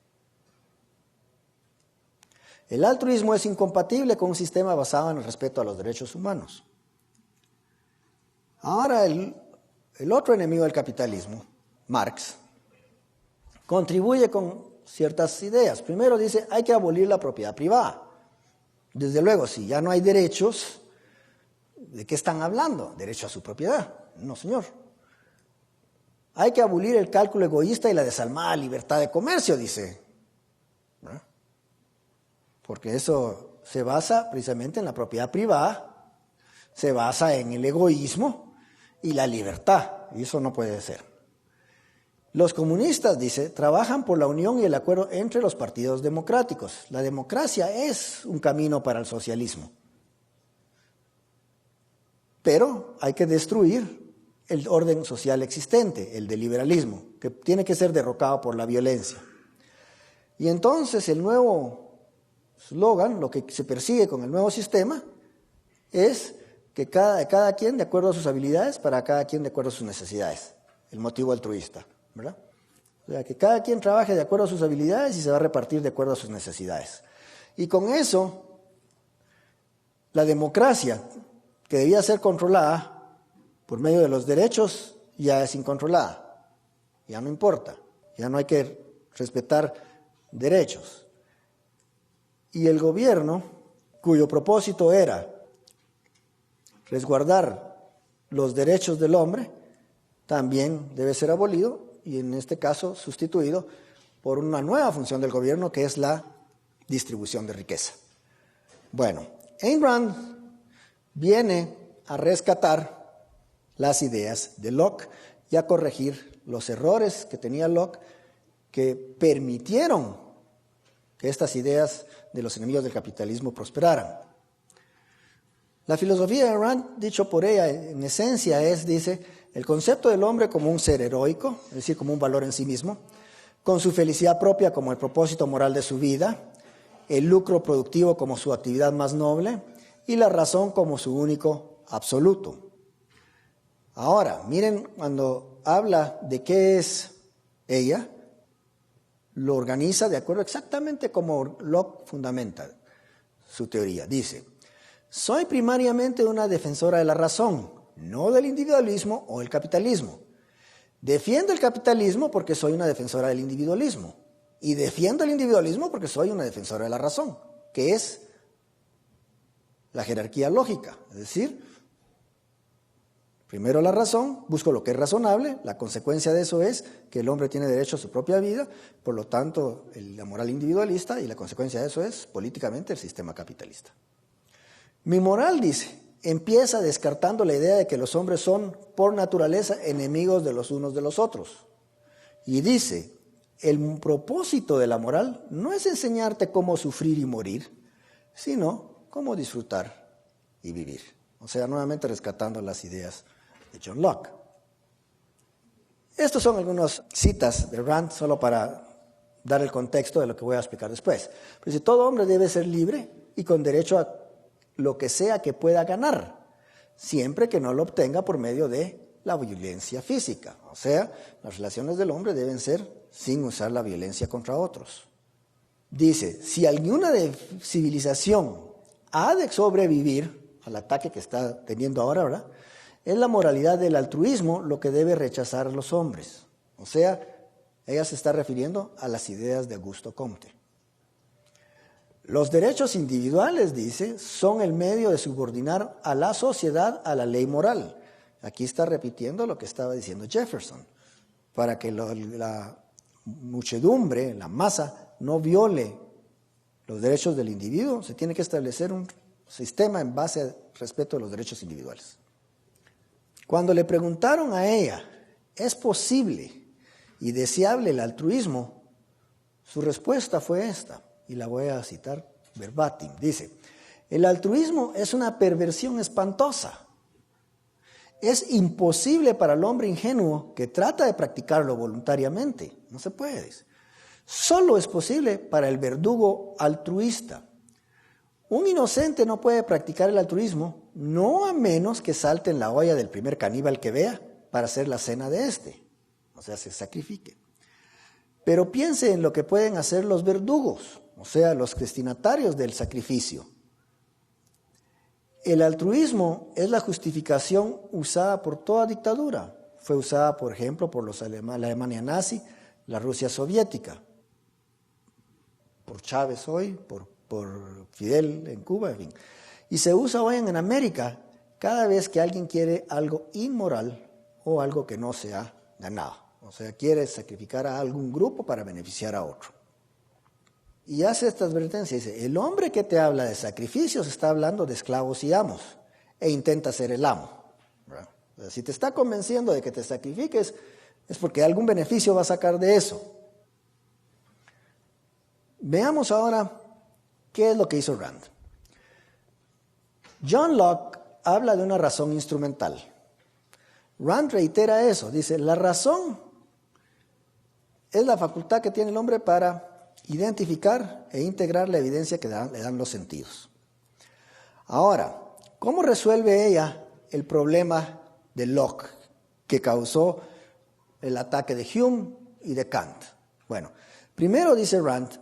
El altruismo es incompatible con un sistema basado en el respeto a los derechos humanos. Ahora el otro enemigo del capitalismo, Marx, contribuye con ciertas ideas. Primero dice, hay que abolir la propiedad privada. Desde luego, si ya no hay derechos, ¿de qué están hablando? ¿Derecho a su propiedad? No, señor. Hay que abolir el cálculo egoísta y la desalmada libertad de comercio, dice. ¿No? Porque eso se basa precisamente en la propiedad privada, se basa en el egoísmo y la libertad. Y eso no puede ser. Los comunistas, dice, trabajan por la unión y el acuerdo entre los partidos democráticos. La democracia es un camino para el socialismo. Pero hay que destruir el orden social existente, el del liberalismo, que tiene que ser derrocado por la violencia. Y entonces el nuevo eslogan, lo que se persigue con el nuevo sistema, es que cada quien de acuerdo a sus habilidades, para cada quien de acuerdo a sus necesidades. El motivo altruista, ¿verdad? O sea, que cada quien trabaje de acuerdo a sus habilidades y se va a repartir de acuerdo a sus necesidades. Y con eso, la democracia, que debía ser controlada por medio de los derechos, ya es incontrolada. Ya no importa. Ya no hay que respetar derechos. Y el gobierno, cuyo propósito era resguardar los derechos del hombre, también debe ser abolido y en este caso sustituido por una nueva función del gobierno que es la distribución de riqueza. Bueno, Ayn Rand viene a rescatar las ideas de Locke y a corregir los errores que tenía Locke que permitieron que estas ideas de los enemigos del capitalismo prosperaran. La filosofía de Rand, dicho por ella, en esencia dice, el concepto del hombre como un ser heroico, es decir, como un valor en sí mismo, con su felicidad propia como el propósito moral de su vida, el lucro productivo como su actividad más noble y la razón como su único absoluto. Ahora, miren, cuando habla de qué es ella, lo organiza de acuerdo exactamente como Locke fundamenta su teoría. Dice, soy primariamente una defensora de la razón, no del individualismo o el capitalismo. Defiendo el capitalismo porque soy una defensora del individualismo. Y defiendo el individualismo porque soy una defensora de la razón, que es la jerarquía lógica. Es decir, primero la razón, busco lo que es razonable, la consecuencia de eso es que el hombre tiene derecho a su propia vida, por lo tanto la moral individualista, y la consecuencia de eso es políticamente el sistema capitalista. Mi moral, dice, empieza descartando la idea de que los hombres son por naturaleza enemigos de los unos de los otros. Y dice, el propósito de la moral no es enseñarte cómo sufrir y morir, sino cómo disfrutar y vivir. O sea, nuevamente rescatando las ideas de John Locke. Estas son algunas citas de Rand, solo para dar el contexto de lo que voy a explicar después. Pero si todo hombre debe ser libre y con derecho a lo que sea que pueda ganar, siempre que no lo obtenga por medio de la violencia física. O sea, las relaciones del hombre deben ser sin usar la violencia contra otros. Dice, si alguna civilización ha de sobrevivir al ataque que está teniendo ahora, ¿verdad?, es la moralidad del altruismo lo que debe rechazar a los hombres. O sea, ella se está refiriendo a las ideas de Augusto Comte. Los derechos individuales, dice, son el medio de subordinar a la sociedad a la ley moral. Aquí está repitiendo lo que estaba diciendo Jefferson. Para que la muchedumbre, la masa, no viole los derechos del individuo, se tiene que establecer un sistema en base al respeto de los derechos individuales. Cuando le preguntaron a ella, ¿es posible y deseable el altruismo? Su respuesta fue esta, y la voy a citar verbatim. Dice, el altruismo es una perversión espantosa. Es imposible para el hombre ingenuo que trata de practicarlo voluntariamente. No se puede. Solo es posible para el verdugo altruista. Un inocente no puede practicar el altruismo, no a menos que salte en la olla del primer caníbal que vea para hacer la cena de éste. O sea, se sacrifique. Pero piense en lo que pueden hacer los verdugos, o sea, los destinatarios del sacrificio. El altruismo es la justificación usada por toda dictadura. Fue usada, por ejemplo, por la Alemania nazi, la Rusia soviética, por Chávez hoy, por Fidel en Cuba, en fin. Y se usa hoy en América cada vez que alguien quiere algo inmoral o algo que no se ha ganado. O sea, quiere sacrificar a algún grupo para beneficiar a otro. Y hace esta advertencia, dice, el hombre que te habla de sacrificios está hablando de esclavos y amos, e intenta ser el amo. O sea, si te está convenciendo de que te sacrifiques, es porque algún beneficio va a sacar de eso. Veamos ahora qué es lo que hizo Rand. John Locke habla de una razón instrumental. Rand reitera eso, dice, la razón es la facultad que tiene el hombre para identificar e integrar la evidencia que le dan los sentidos. Ahora, ¿cómo resuelve ella el problema de Locke que causó el ataque de Hume y de Kant? Bueno, primero dice Rand,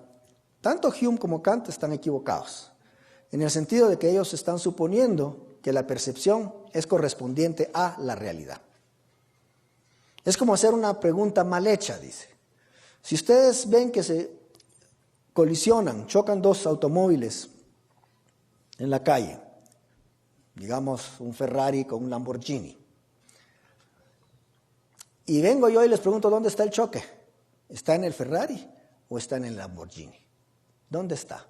tanto Hume como Kant están equivocados, en el sentido de que ellos están suponiendo que la percepción es correspondiente a la realidad. Es como hacer una pregunta mal hecha, dice. Si ustedes ven que se colisionan, chocan dos automóviles en la calle, digamos un Ferrari con un Lamborghini, y vengo yo y les pregunto, ¿dónde está el choque? ¿Está en el Ferrari o está en el Lamborghini? ¿Dónde está?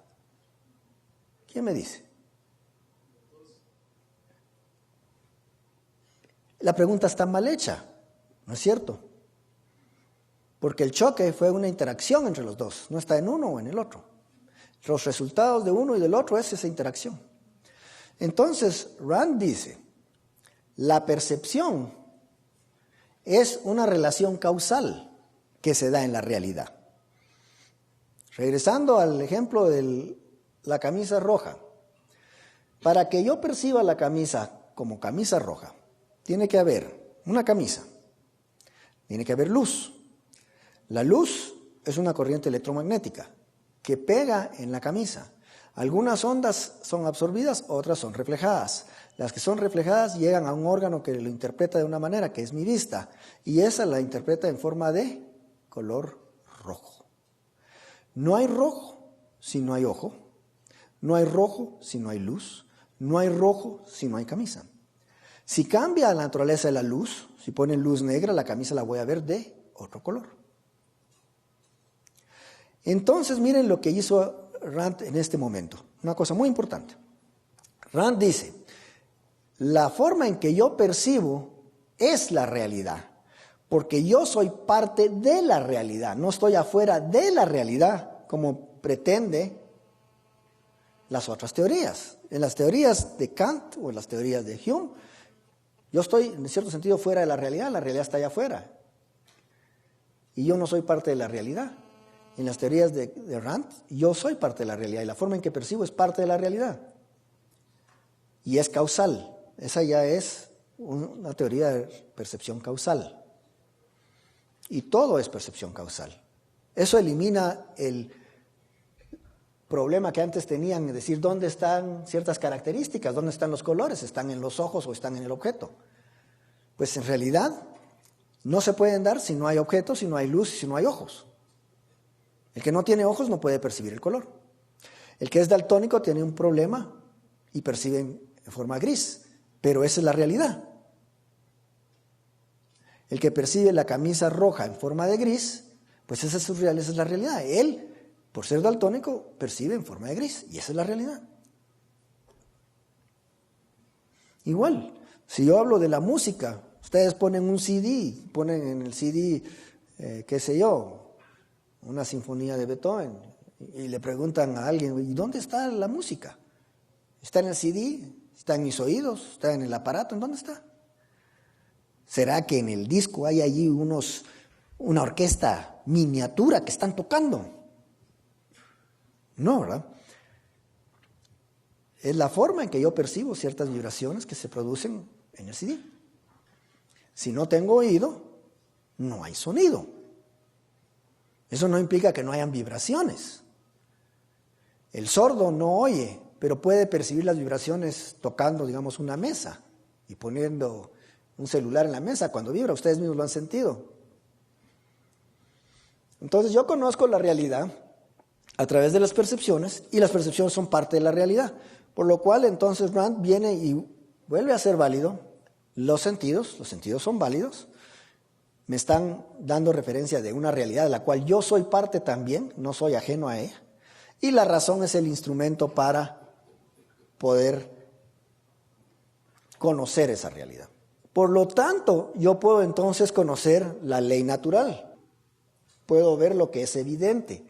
¿Quién me dice? La pregunta está mal hecha, ¿no es cierto? Porque el choque fue una interacción entre los dos, no está en uno o en el otro. Los resultados de uno y del otro es esa interacción. Entonces, Rand dice, la percepción es una relación causal que se da en la realidad. Regresando al ejemplo de la camisa roja, para que yo perciba la camisa como camisa roja, tiene que haber una camisa, tiene que haber luz. La luz es una corriente electromagnética que pega en la camisa. Algunas ondas son absorbidas, otras son reflejadas. Las que son reflejadas llegan a un órgano que lo interpreta de una manera, que es mi vista, y esa la interpreta en forma de color rojo. No hay rojo si no hay ojo, no hay rojo si no hay luz, no hay rojo si no hay camisa. Si cambia la naturaleza de la luz, si ponen luz negra, la camisa la voy a ver de otro color. Entonces miren lo que hizo Rand en este momento, una cosa muy importante. Rand dice, la forma en que yo percibo es la realidad, porque yo soy parte de la realidad, no estoy afuera de la realidad como pretende las otras teorías. En las teorías de Kant o en las teorías de Hume, yo estoy en cierto sentido fuera de la realidad está allá afuera y yo no soy parte de la realidad. En las teorías de Rand, yo soy parte de la realidad y la forma en que percibo es parte de la realidad. Y es causal. Esa ya es una teoría de percepción causal. Y todo es percepción causal. Eso elimina el problema que antes tenían de decir dónde están ciertas características, dónde están los colores, están en los ojos o están en el objeto. Pues en realidad no se pueden dar si no hay objetos, si no hay luz, si no hay ojos. El que no tiene ojos no puede percibir el color. El que es daltónico tiene un problema y percibe en forma gris, pero esa es la realidad. El que percibe la camisa roja en forma de gris, pues esa es la realidad. Él, por ser daltónico, percibe en forma de gris y esa es la realidad. Igual, si yo hablo de la música, ustedes ponen un CD, ponen en el CD, qué sé yo, una sinfonía de Beethoven y le preguntan a alguien, ¿y dónde está la música? ¿Está en el CD? ¿Está en mis oídos? ¿Está en el aparato? ¿En dónde está? ¿Será que en el disco hay allí una orquesta miniatura que están tocando? No, ¿verdad? Es la forma en que yo percibo ciertas vibraciones que se producen en el CD. Si no tengo oído, no hay sonido. Eso no implica que no hayan vibraciones. El sordo no oye, pero puede percibir las vibraciones tocando, digamos, una mesa y poniendo un celular en la mesa cuando vibra. Ustedes mismos lo han sentido. Entonces yo conozco la realidad a través de las percepciones y las percepciones son parte de la realidad. Por lo cual entonces Rand viene y vuelve a ser válido los sentidos son válidos. Me están dando referencia de una realidad de la cual yo soy parte también, no soy ajeno a ella. Y la razón es el instrumento para poder conocer esa realidad. Por lo tanto, yo puedo entonces conocer la ley natural. Puedo ver lo que es evidente.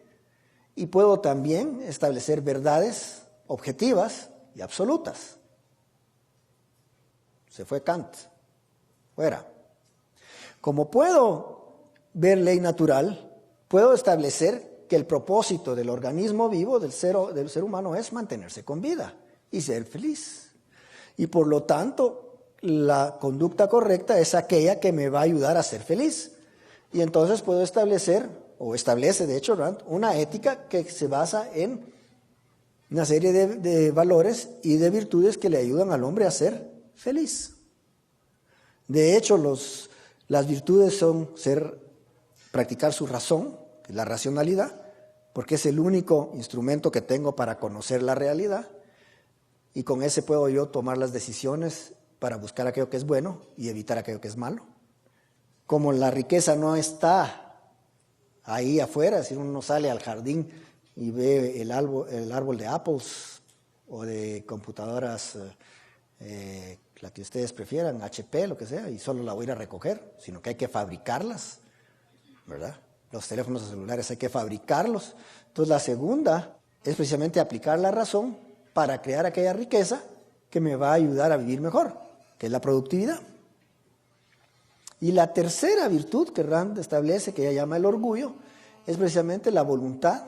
Y puedo también establecer verdades objetivas y absolutas. Se fue Kant. Fuera. Como puedo ver ley natural, puedo establecer que el propósito del organismo vivo, del ser humano, es mantenerse con vida y ser feliz. y por lo tanto la conducta correcta es aquella que me va a ayudar a ser feliz. Y entonces puedo establecer, o establece de hecho Rand, una ética que se basa en una serie de valores y de virtudes que le ayudan al hombre a ser feliz. De hecho, las virtudes son practicar su razón, la racionalidad, porque es el único instrumento que tengo para conocer la realidad, y con ese puedo yo tomar las decisiones para buscar aquello que es bueno y evitar aquello que es malo. Como la riqueza no está ahí afuera, si uno sale al jardín y ve el árbol de apples o de computadoras, la que ustedes prefieran, HP, lo que sea, y solo la voy a ir a recoger, sino que hay que fabricarlas, ¿verdad? Los teléfonos celulares hay que fabricarlos. Entonces la segunda es precisamente aplicar la razón para crear aquella riqueza que me va a ayudar a vivir mejor, que es la productividad. Y la tercera virtud que Rand establece, que ella llama el orgullo, es precisamente la voluntad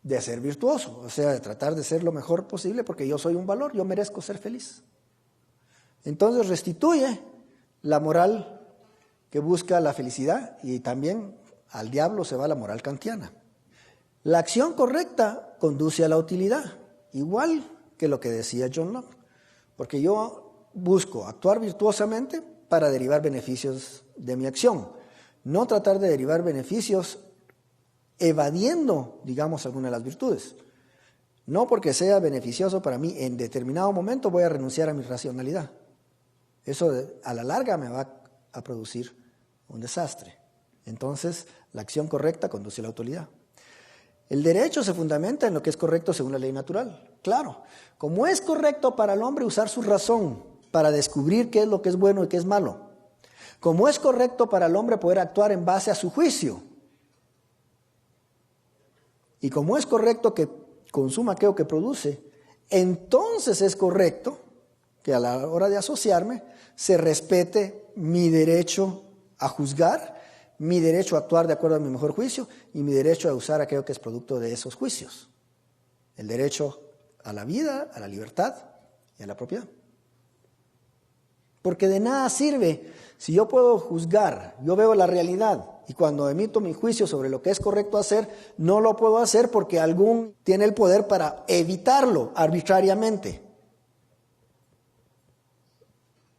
de ser virtuoso, o sea, de tratar de ser lo mejor posible porque yo soy un valor, yo merezco ser feliz. Entonces restituye la moral que busca la felicidad, y también al diablo se va la moral kantiana. La acción correcta conduce a la utilidad, igual que lo que decía John Locke, porque yo busco actuar virtuosamente para derivar beneficios de mi acción, no tratar de derivar beneficios evadiendo, digamos, alguna de las virtudes. No porque sea beneficioso para mí, en determinado momento voy a renunciar a mi racionalidad. Eso a la larga me va a producir un desastre. Entonces, la acción correcta conduce a la utilidad. El derecho se fundamenta en lo que es correcto según la ley natural. Claro, como es correcto para el hombre usar su razón para descubrir qué es lo que es bueno y qué es malo, como es correcto para el hombre poder actuar en base a su juicio, y como es correcto que consuma aquello que produce, entonces es correcto que a la hora de asociarme se respete mi derecho a juzgar, mi derecho a actuar de acuerdo a mi mejor juicio y mi derecho a usar aquello que es producto de esos juicios. El derecho a la vida, a la libertad y a la propiedad. Porque de nada sirve si yo puedo juzgar, yo veo la realidad y cuando emito mi juicio sobre lo que es correcto hacer, no lo puedo hacer porque algún tiene el poder para evitarlo arbitrariamente.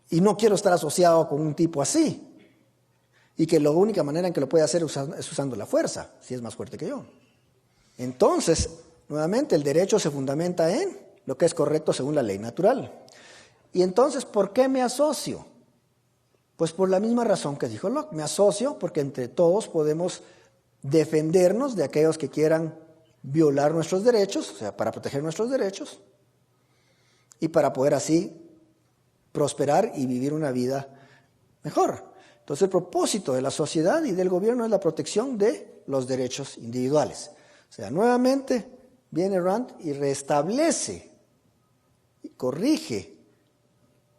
Y no quiero estar asociado con un tipo así. Y que la única manera en que lo puede hacer es usando la fuerza, si es más fuerte que yo. Entonces, nuevamente, el derecho se fundamenta en lo que es correcto según la ley natural. Y entonces, ¿por qué me asocio? Pues por la misma razón que dijo Locke. Me asocio porque entre todos podemos defendernos de aquellos que quieran violar nuestros derechos, o sea, para proteger nuestros derechos, y para poder así prosperar y vivir una vida mejor. Entonces, el propósito de la sociedad y del gobierno es la protección de los derechos individuales. O sea, nuevamente viene Rand y restablece y corrige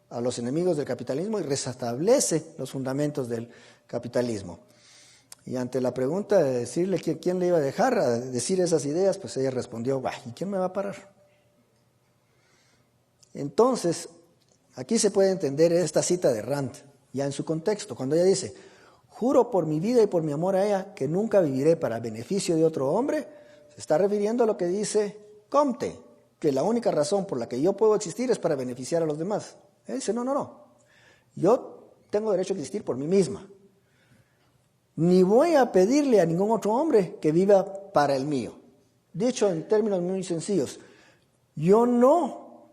a los enemigos del capitalismo y restablece los fundamentos del capitalismo. Y ante la pregunta de decirle quién le iba a dejar a decir esas ideas, pues ella respondió, ¿y quién me va a parar? Entonces, aquí se puede entender esta cita de Rand, ya en su contexto, cuando ella dice, juro por mi vida y por mi amor a ella que nunca viviré para beneficio de otro hombre, se está refiriendo a lo que dice Comte, que la única razón por la que yo puedo existir es para beneficiar a los demás. Él dice, no, yo tengo derecho a existir por mí misma. Ni voy a pedirle a ningún otro hombre que viva para el mío. Dicho en términos muy sencillos, yo no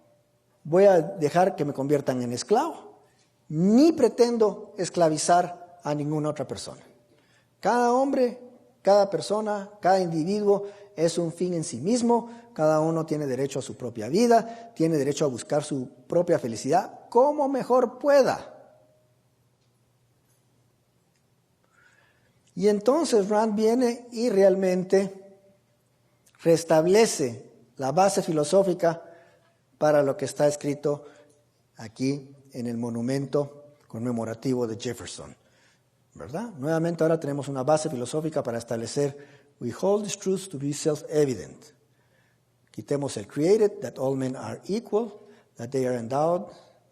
voy a dejar que me conviertan en esclavo, ni pretendo esclavizar a ninguna otra persona. Cada hombre, cada persona, cada individuo es un fin en sí mismo, cada uno tiene derecho a su propia vida, tiene derecho a buscar su propia felicidad como mejor pueda. Y entonces Rand viene y realmente restablece la base filosófica para lo que está escrito aquí en el monumento conmemorativo de Jefferson, ¿verdad? Nuevamente ahora tenemos una base filosófica para establecer we hold these truths to be self-evident. Quitemos el created, that all men are equal, that they are endowed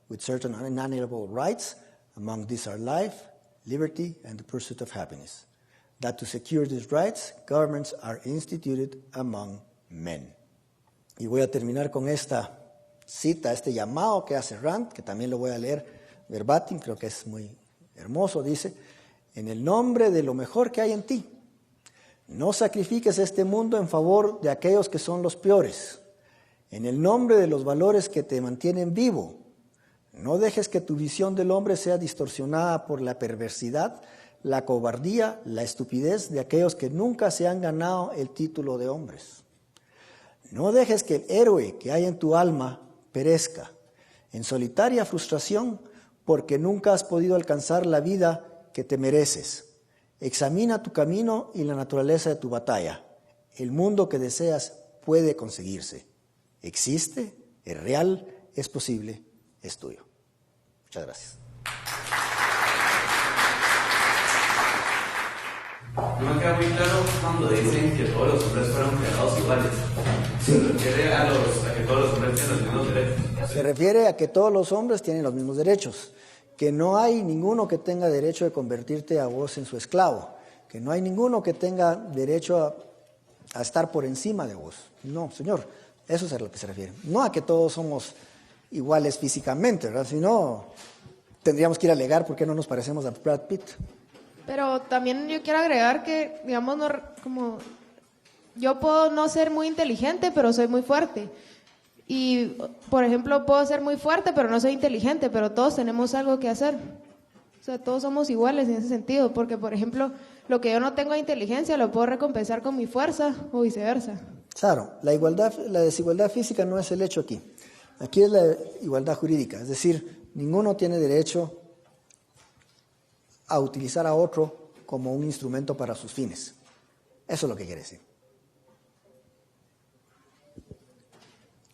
with certain inalienable rights. Among these are life, liberty, and the pursuit of happiness. That to secure these rights, governments are instituted among men. Y voy a terminar con esta cita, este llamado que hace Rand, que también lo voy a leer verbatim, creo que es muy hermoso. Dice: en el nombre de lo mejor que hay en ti, no sacrifiques este mundo en favor de aquellos que son los peores. En el nombre de los valores que te mantienen vivo, no dejes que tu visión del hombre sea distorsionada por la perversidad, la cobardía, la estupidez de aquellos que nunca se han ganado el título de hombres. No dejes que el héroe que hay en tu alma perezca en solitaria frustración porque nunca has podido alcanzar la vida que te mereces. Examina tu camino y la naturaleza de tu batalla. El mundo que deseas puede conseguirse. Existe, es real, es posible, es tuyo. Muchas gracias. No me queda muy claro cuando dicen que todos los hombres fueron creados iguales. ¿Se refiere a que todos los hombres tienen los mismos derechos? Se refiere a que todos los hombres tienen los mismos derechos. Que no hay ninguno que tenga derecho de convertirte a vos en su esclavo. Que no hay ninguno que tenga derecho a estar por encima de vos. No, señor, eso es a lo que se refiere. No a que todos somos iguales físicamente, ¿verdad? Si no, tendríamos que ir a alegar por qué no nos parecemos a Brad Pitt. Pero también yo quiero agregar que, digamos, no, como yo puedo no ser muy inteligente, pero soy muy fuerte. Y, por ejemplo, puedo ser muy fuerte, pero no soy inteligente, pero todos tenemos algo que hacer. O sea, todos somos iguales en ese sentido, porque, por ejemplo, lo que yo no tengo de inteligencia lo puedo recompensar con mi fuerza o viceversa. Claro, la desigualdad física no es el hecho aquí. Aquí es la igualdad jurídica, es decir, ninguno tiene derecho a utilizar a otro como un instrumento para sus fines. Eso es lo que quiere decir.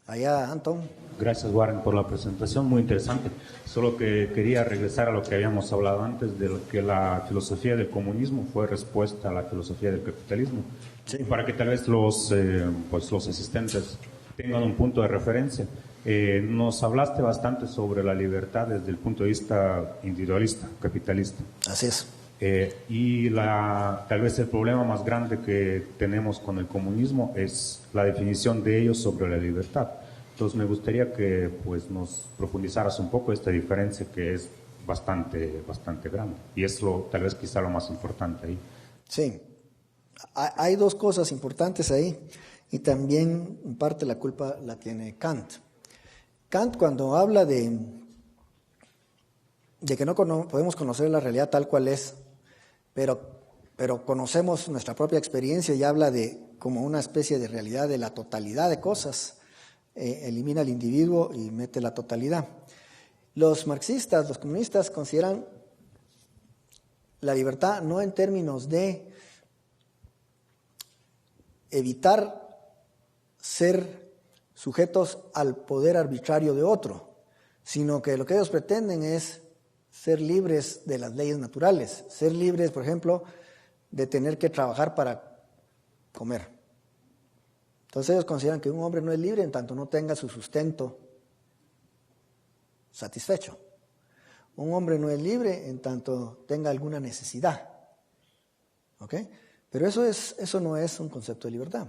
Allá, Anton. Gracias, Warren, por la presentación, muy interesante. Solo que quería regresar a lo que habíamos hablado antes, de que la filosofía del comunismo fue respuesta a la filosofía del capitalismo. Sí. Para que tal vez los asistentes tengan un punto de referencia. Nos hablaste bastante sobre la libertad desde el punto de vista individualista, capitalista. Así es. Y tal vez el problema más grande que tenemos con el comunismo es la definición de ellos sobre la libertad. Entonces me gustaría que pues nos profundizaras un poco esta diferencia que es bastante grande. Y es tal vez quizá lo más importante ahí. Sí, hay dos cosas importantes ahí y también en parte la culpa la tiene Kant. Kant, cuando habla de que no podemos conocer la realidad tal cual es, pero conocemos nuestra propia experiencia y habla de como una especie de realidad de la totalidad de cosas, elimina al individuo y mete la totalidad. Los marxistas, los comunistas consideran la libertad no en términos de evitar ser sujetos al poder arbitrario de otro, sino que lo que ellos pretenden es ser libres de las leyes naturales, ser libres, por ejemplo, de tener que trabajar para comer. Entonces ellos consideran que un hombre no es libre en tanto no tenga su sustento satisfecho. Un hombre no es libre en tanto tenga alguna necesidad. ¿Ok? Pero eso no es un concepto de libertad.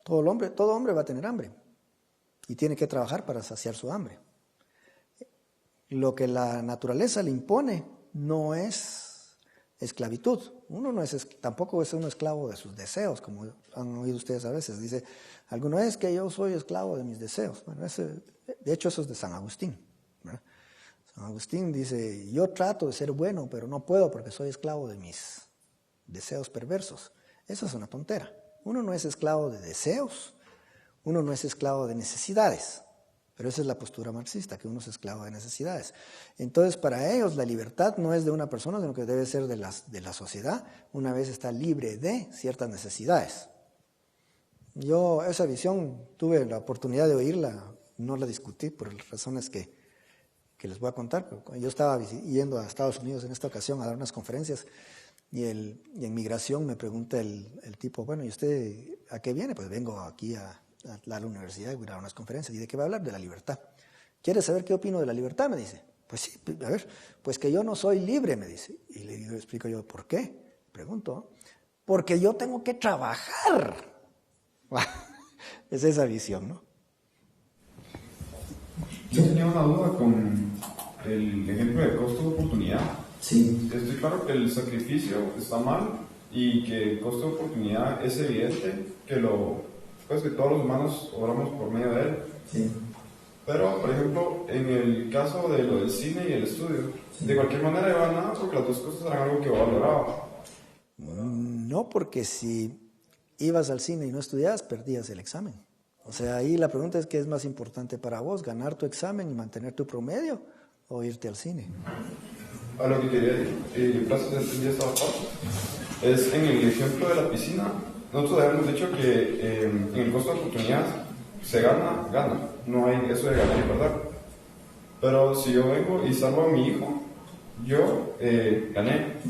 Todo hombre va a tener hambre y tiene que trabajar para saciar su hambre. Lo que la naturaleza le impone no es esclavitud. Uno tampoco es un esclavo de sus deseos, como han oído ustedes a veces. Dice, alguno es que yo soy esclavo de mis deseos. Bueno, de hecho eso es de San Agustín, ¿verdad? San Agustín dice, yo trato de ser bueno, pero no puedo porque soy esclavo de mis deseos perversos. Eso es una tontera. Uno no es esclavo de deseos, uno no es esclavo de necesidades. Pero esa es la postura marxista, que uno es esclavo de necesidades. Entonces, para ellos, la libertad no es de una persona, sino que debe ser de la sociedad, una vez está libre de ciertas necesidades. Yo esa visión tuve la oportunidad de oírla, no la discutí por las razones que les voy a contar. Pero yo estaba yendo a Estados Unidos en esta ocasión a dar unas conferencias y en migración me pregunta el tipo, bueno, ¿y usted a qué viene? Pues vengo aquí a a la universidad, voy a dar unas conferencias. ¿Y de qué va a hablar? De la libertad. ¿Quieres saber qué opino de la libertad? Me dice. Pues sí, a ver, pues que yo no soy libre, me dice. Y le digo, explico yo, ¿por qué? Pregunto. Porque yo tengo que trabajar. Es esa visión, ¿no? Yo tenía una duda con el ejemplo de costo de oportunidad. Sí. Estoy claro que el sacrificio está mal y que el costo de oportunidad es evidente, que que todos los humanos obramos por medio de él. Sí. Pero, por ejemplo, en el caso de lo del cine y el estudio, de cualquier manera iba a nada porque las dos cosas eran algo que valoraba. No, porque si ibas al cine y no estudiabas, perdías el examen. O sea, ahí la pregunta es qué es más importante para vos, ganar tu examen y mantener tu promedio o irte al cine. A lo que quería decir, gracias, entendí esta parte, es en el ejemplo de la piscina. Nosotros habíamos dicho que en el costo de oportunidad se gana. No hay eso de ganar y perder. Pero si yo vengo y salvo a mi hijo, yo gané,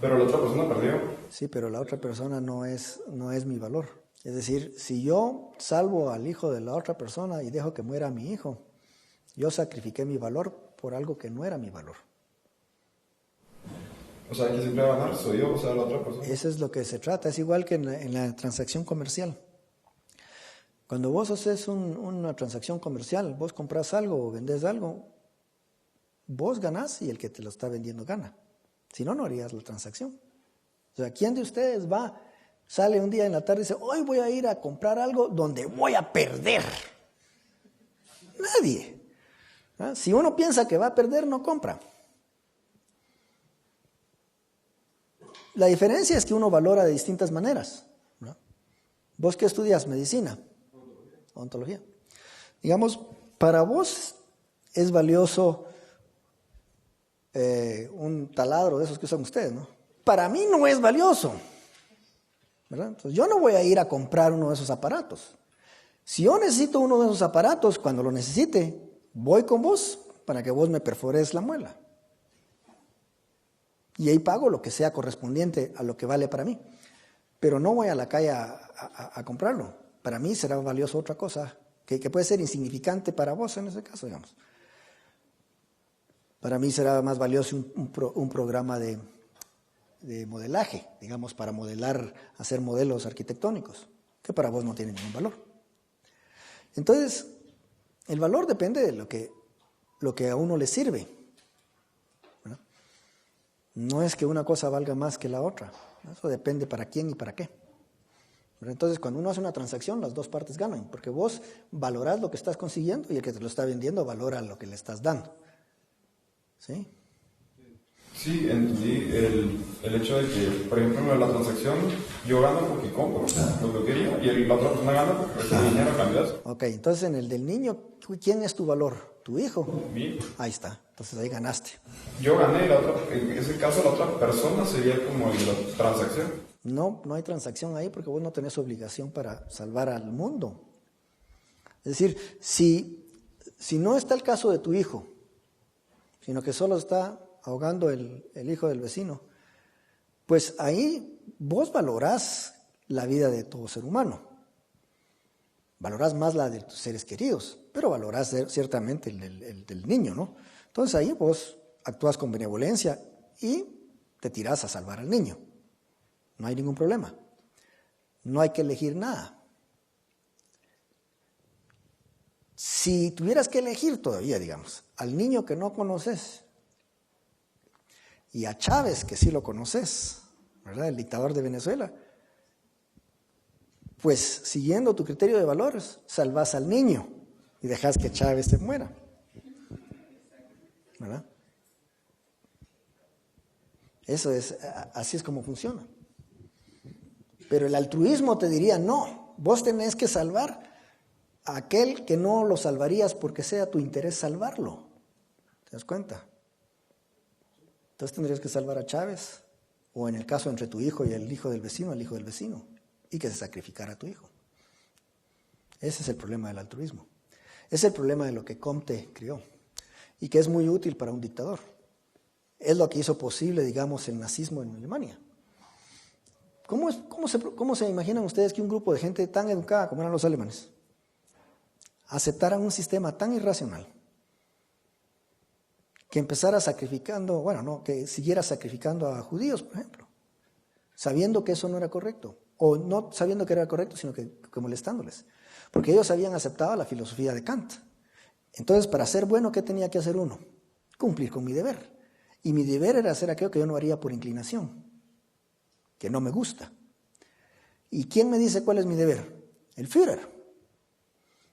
pero la otra persona perdió. Sí, pero la otra persona no es mi valor. Es decir, si yo salvo al hijo de la otra persona y dejo que muera mi hijo, yo sacrifiqué mi valor por algo que no era mi valor. O sea, que siempre va a ganar soy yo, o sea, la otra persona. Eso es lo que se trata. Es igual que en la transacción comercial. Cuando vos haces una transacción comercial, vos compras algo o vendés algo, vos ganás y el que te lo está vendiendo gana. Si no, no harías la transacción. O sea, ¿quién de ustedes sale un día en la tarde y dice, hoy voy a ir a comprar algo donde voy a perder? Nadie. ¿Ah? Si uno piensa que va a perder, no compra. La diferencia es que uno valora de distintas maneras, ¿no? ¿Vos qué estudias? Medicina. Ontología. Digamos, para vos es valioso un taladro de esos que usan ustedes, ¿no? Para mí no es valioso, ¿verdad? Entonces yo no voy a ir a comprar uno de esos aparatos. Si yo necesito uno de esos aparatos, cuando lo necesite, voy con vos para que vos me perfores la muela. Y ahí pago lo que sea correspondiente a lo que vale para mí. Pero no voy a la calle a comprarlo. Para mí será valioso otra cosa, que puede ser insignificante para vos en ese caso, digamos. Para mí será más valioso un programa de modelaje, digamos, para modelar, hacer modelos arquitectónicos, que para vos no tiene ningún valor. Entonces, el valor depende de lo que a uno le sirve, ¿verdad? No es que una cosa valga más que la otra. Eso depende para quién y para qué. ¿Verdad? Entonces, cuando uno hace una transacción, las dos partes ganan, porque vos valorás lo que estás consiguiendo y el que te lo está vendiendo valora lo que le estás dando. ¿Sí? Sí, entendí el hecho de que, por ejemplo, en la transacción yo gano porque compro lo que quería y la otra persona gana porque recibe dinero a cambio de eso. Ok, entonces en el del niño, ¿quién es tu valor? ¿Tu hijo? Mi hijo. Ahí está, entonces ahí ganaste. Yo gané, en ese caso la otra persona sería como el de la transacción. No hay transacción ahí porque vos no tenés obligación para salvar al mundo. Es decir, si no está el caso de tu hijo, sino que solo está ahogando el hijo del vecino, pues ahí vos valorás la vida de todo ser humano. Valorás más la de tus seres queridos, pero valorás ciertamente el del niño, ¿no? Entonces ahí vos actúas con benevolencia y te tirás a salvar al niño. No hay ningún problema. No hay que elegir nada. Si tuvieras que elegir todavía, digamos, al niño que no conoces y a Chávez, que sí lo conoces, ¿verdad? El dictador de Venezuela, pues siguiendo tu criterio de valores, salvas al niño y dejas que Chávez se muera, ¿verdad? Así es como funciona. Pero el altruismo te diría, no, vos tenés que salvar a aquel que no lo salvarías porque sea tu interés salvarlo. ¿Te das cuenta? Entonces tendrías que salvar a Chávez, o en el caso entre tu hijo y el hijo del vecino, el hijo del vecino, y que se sacrificara a tu hijo. Ese es el problema del altruismo. Es el problema de lo que Comte creó, y que es muy útil para un dictador. Es lo que hizo posible, digamos, el nazismo en Alemania. ¿Cómo se imaginan ustedes que un grupo de gente tan educada como eran los alemanes, aceptaran un sistema tan irracional que empezara sacrificando, que siguiera sacrificando a judíos, por ejemplo, sabiendo que eso no era correcto, o no sabiendo que era correcto, sino que molestándoles, porque ellos habían aceptado la filosofía de Kant. Entonces, para ser bueno, ¿qué tenía que hacer uno? Cumplir con mi deber. Y mi deber era hacer aquello que yo no haría por inclinación, que no me gusta. ¿Y quién me dice cuál es mi deber? El Führer.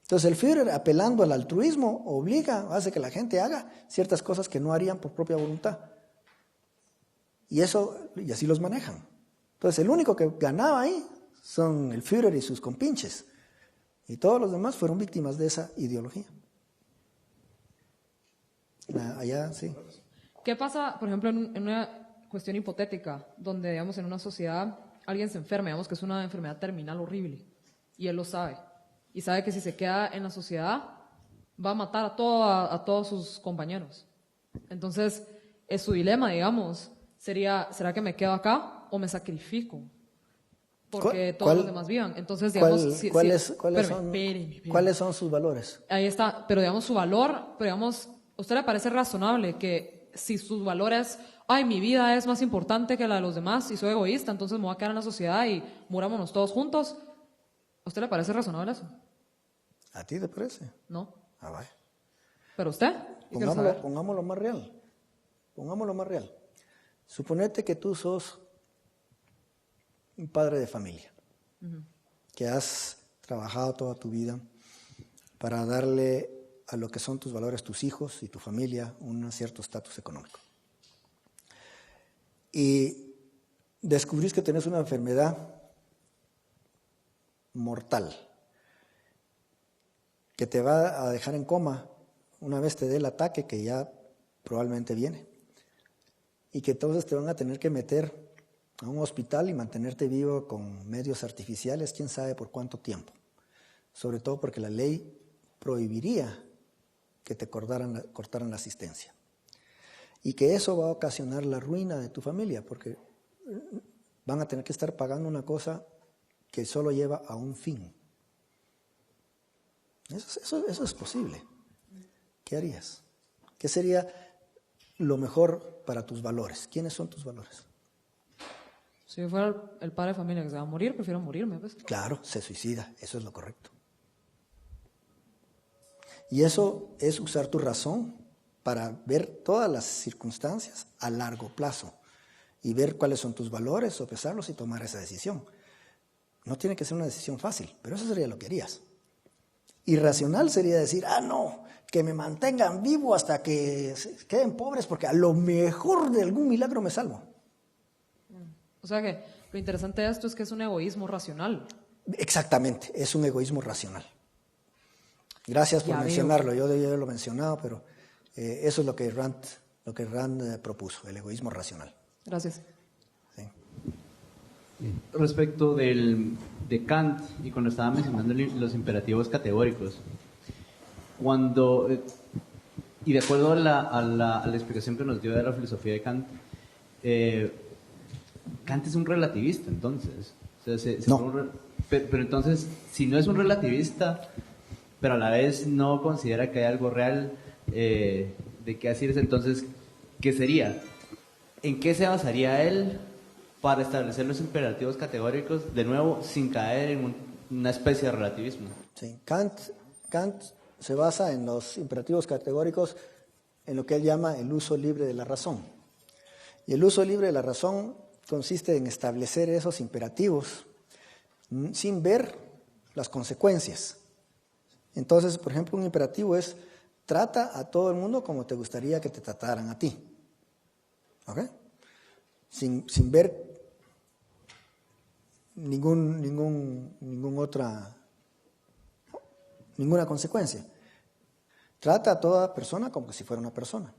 Entonces el Führer, apelando al altruismo, hace que la gente haga ciertas cosas que no harían por propia voluntad. Y así los manejan. Entonces el único que ganaba ahí son el Führer y sus compinches. Y todos los demás fueron víctimas de esa ideología. Allá, sí. ¿Qué pasa, por ejemplo, en una cuestión hipotética, donde, digamos, en una sociedad alguien se enferma, digamos que es una enfermedad terminal horrible, y él lo sabe, y sabe que si se queda en la sociedad va a matar a todos sus compañeros? Entonces, es su dilema, digamos, ¿será que me quedo acá o me sacrifico? Porque todos los demás vivan. Entonces, digamos, ¿cuáles son sus valores? Ahí está, pero digamos su valor, pero digamos, ¿a usted le parece razonable que si sus valores, mi vida es más importante que la de los demás y soy egoísta, entonces me voy a quedar en la sociedad y murámonos todos juntos? ¿A usted le parece razonable eso? ¿A ti te parece? No. Vaya. ¿Pero usted? Pongámoslo más real. Pongámoslo más real. Suponete que tú sos un padre de familia, que has trabajado toda tu vida para darle a lo que son tus valores, tus hijos y tu familia, un cierto estatus económico. Y descubrís que tenés una enfermedad mortal, que te va a dejar en coma una vez te dé el ataque, que ya probablemente viene, y que entonces te van a tener que meter a un hospital y mantenerte vivo con medios artificiales, quién sabe por cuánto tiempo, sobre todo porque la ley prohibiría que te cortaran la asistencia. Y que eso va a ocasionar la ruina de tu familia, porque van a tener que estar pagando una cosa que solo lleva a un fin. Eso es posible. ¿Qué harías? ¿Qué sería lo mejor para tus valores? ¿Quiénes son tus valores? Si yo fuera el padre de familia que se va a morir, prefiero morirme, pues. Claro, se suicida, eso es lo correcto. Y eso es usar tu razón para ver todas las circunstancias a largo plazo y ver cuáles son tus valores, sopesarlos y tomar esa decisión. No tiene que ser una decisión fácil, pero eso sería lo que harías. Irracional sería decir, no, que me mantengan vivo hasta que queden pobres porque a lo mejor de algún milagro me salvo. O sea que lo interesante de esto es que es un egoísmo racional. Exactamente, es un egoísmo racional. Gracias por mencionarlo, yo debía haberlo mencionado, pero eso es lo que Rand propuso, el egoísmo racional. Gracias. Sí. Respecto de Kant, y cuando estaba mencionando los imperativos categóricos, y de acuerdo a la explicación que nos dio de la filosofía de Kant, Kant es un relativista, entonces. O sea, no. Pero entonces, si no es un relativista, pero a la vez no considera que hay algo real de qué decir, entonces, ¿qué sería? ¿En qué se basaría él para establecer los imperativos categóricos, de nuevo, sin caer en una especie de relativismo? Sí, Kant se basa en los imperativos categóricos en lo que él llama el uso libre de la razón. Y el uso libre de la razón consiste en establecer esos imperativos sin ver las consecuencias. Entonces, por ejemplo, un imperativo es: trata a todo el mundo como te gustaría que te trataran a ti. ¿Ok? Sin ver ninguna consecuencia. Trata a toda persona como si fuera una persona,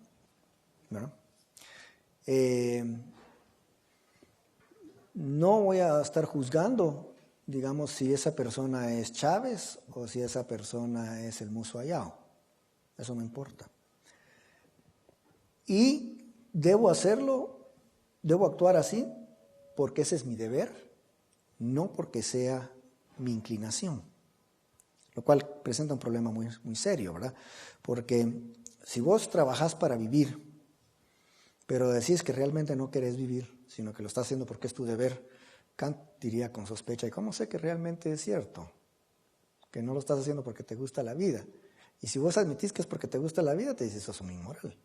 ¿verdad? No voy a estar juzgando, digamos, si esa persona es Chávez o si esa persona es el Muso Ayao. Eso no importa. Y debo actuar así porque ese es mi deber, no porque sea mi inclinación. lo cual presenta un problema muy, muy serio, ¿verdad? Porque si vos trabajás para vivir, pero decís que realmente no querés vivir, sino que lo estás haciendo porque es tu deber, Kant diría con sospecha, ¿y cómo sé que realmente es cierto? Que no lo estás haciendo porque te gusta la vida. Y si vos admitís que es porque te gusta la vida, te dices, sos un inmoral.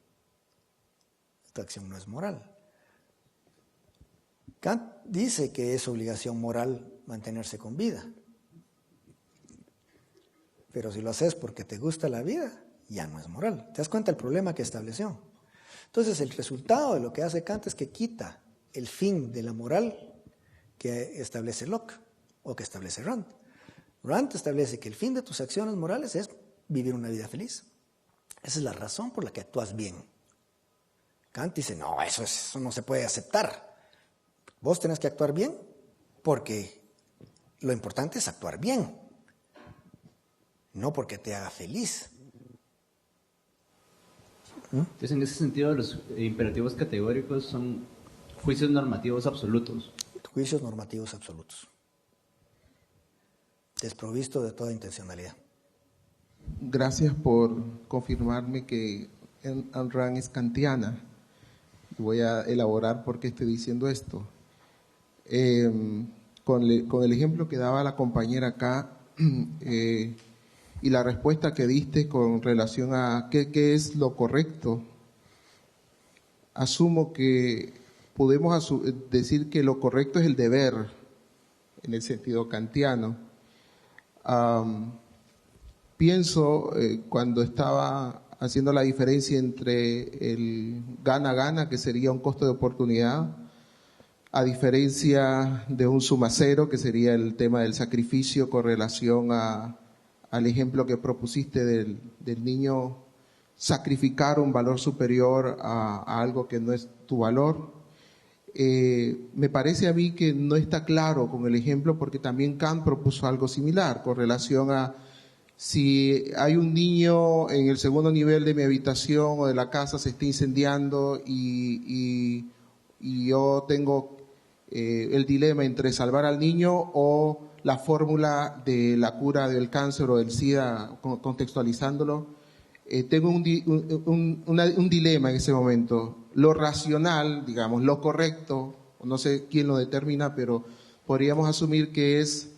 Esta acción no es moral. Kant dice que es obligación moral mantenerse con vida. Pero si lo haces porque te gusta la vida, ya no es moral. ¿Te das cuenta del problema que estableció? Entonces, el resultado de lo que hace Kant es que quita el fin de la moral que establece Locke o que establece Rand. Rand establece que el fin de tus acciones morales es vivir una vida feliz. Esa es la razón por la que actúas bien. Kant dice, no, eso no se puede aceptar. Vos tenés que actuar bien porque lo importante es actuar bien, no porque te haga feliz. Entonces, en ese sentido, los imperativos categóricos son juicios normativos absolutos. Juicios normativos absolutos, desprovisto de toda intencionalidad. Gracias por confirmarme que Ayn Rand es kantiana. Voy a elaborar por qué estoy diciendo esto. Con el ejemplo que daba la compañera acá y la respuesta que diste con relación a qué es lo correcto, asumo que podemos decir que lo correcto es el deber, en el sentido kantiano. Pienso, cuando estaba haciendo la diferencia entre el gana-gana, que sería un costo de oportunidad, a diferencia de un suma cero, que sería el tema del sacrificio con relación al ejemplo que propusiste del niño sacrificar un valor superior a algo que no es tu valor. Me parece a mí que no está claro con el ejemplo, porque también Kant propuso algo similar con relación a si hay un niño en el segundo nivel de mi habitación o de la casa, se está incendiando y yo tengo el dilema entre salvar al niño o la fórmula de la cura del cáncer o del SIDA, contextualizándolo. Tengo un dilema en ese momento. Lo racional, digamos, lo correcto, no sé quién lo determina, pero podríamos asumir que es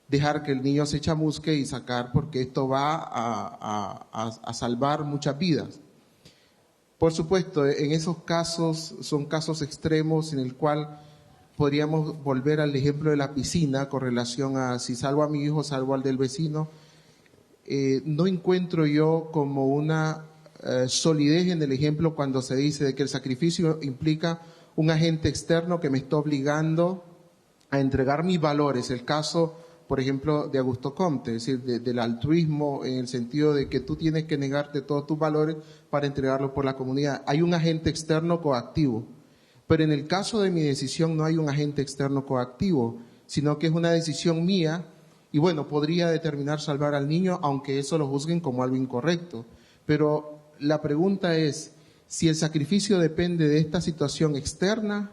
dejar que el niño se chamusque y sacar, porque esto va a salvar muchas vidas. Por supuesto, en esos casos son casos extremos en el cual podríamos volver al ejemplo de la piscina con relación a si salvo a mi hijo, salvo al del vecino. No encuentro yo como una solidez en el ejemplo cuando se dice de que el sacrificio implica un agente externo que me está obligando a entregar mis valores. El caso, por ejemplo, de Augusto Comte, es decir, del altruismo, en el sentido de que tú tienes que negarte todos tus valores para entregarlos por la comunidad. Hay un agente externo coactivo, pero en el caso de mi decisión no hay un agente externo coactivo, sino que es una decisión mía. Y bueno, podría determinar salvar al niño, aunque eso lo juzguen como algo incorrecto. Pero la pregunta es, si el sacrificio depende de esta situación externa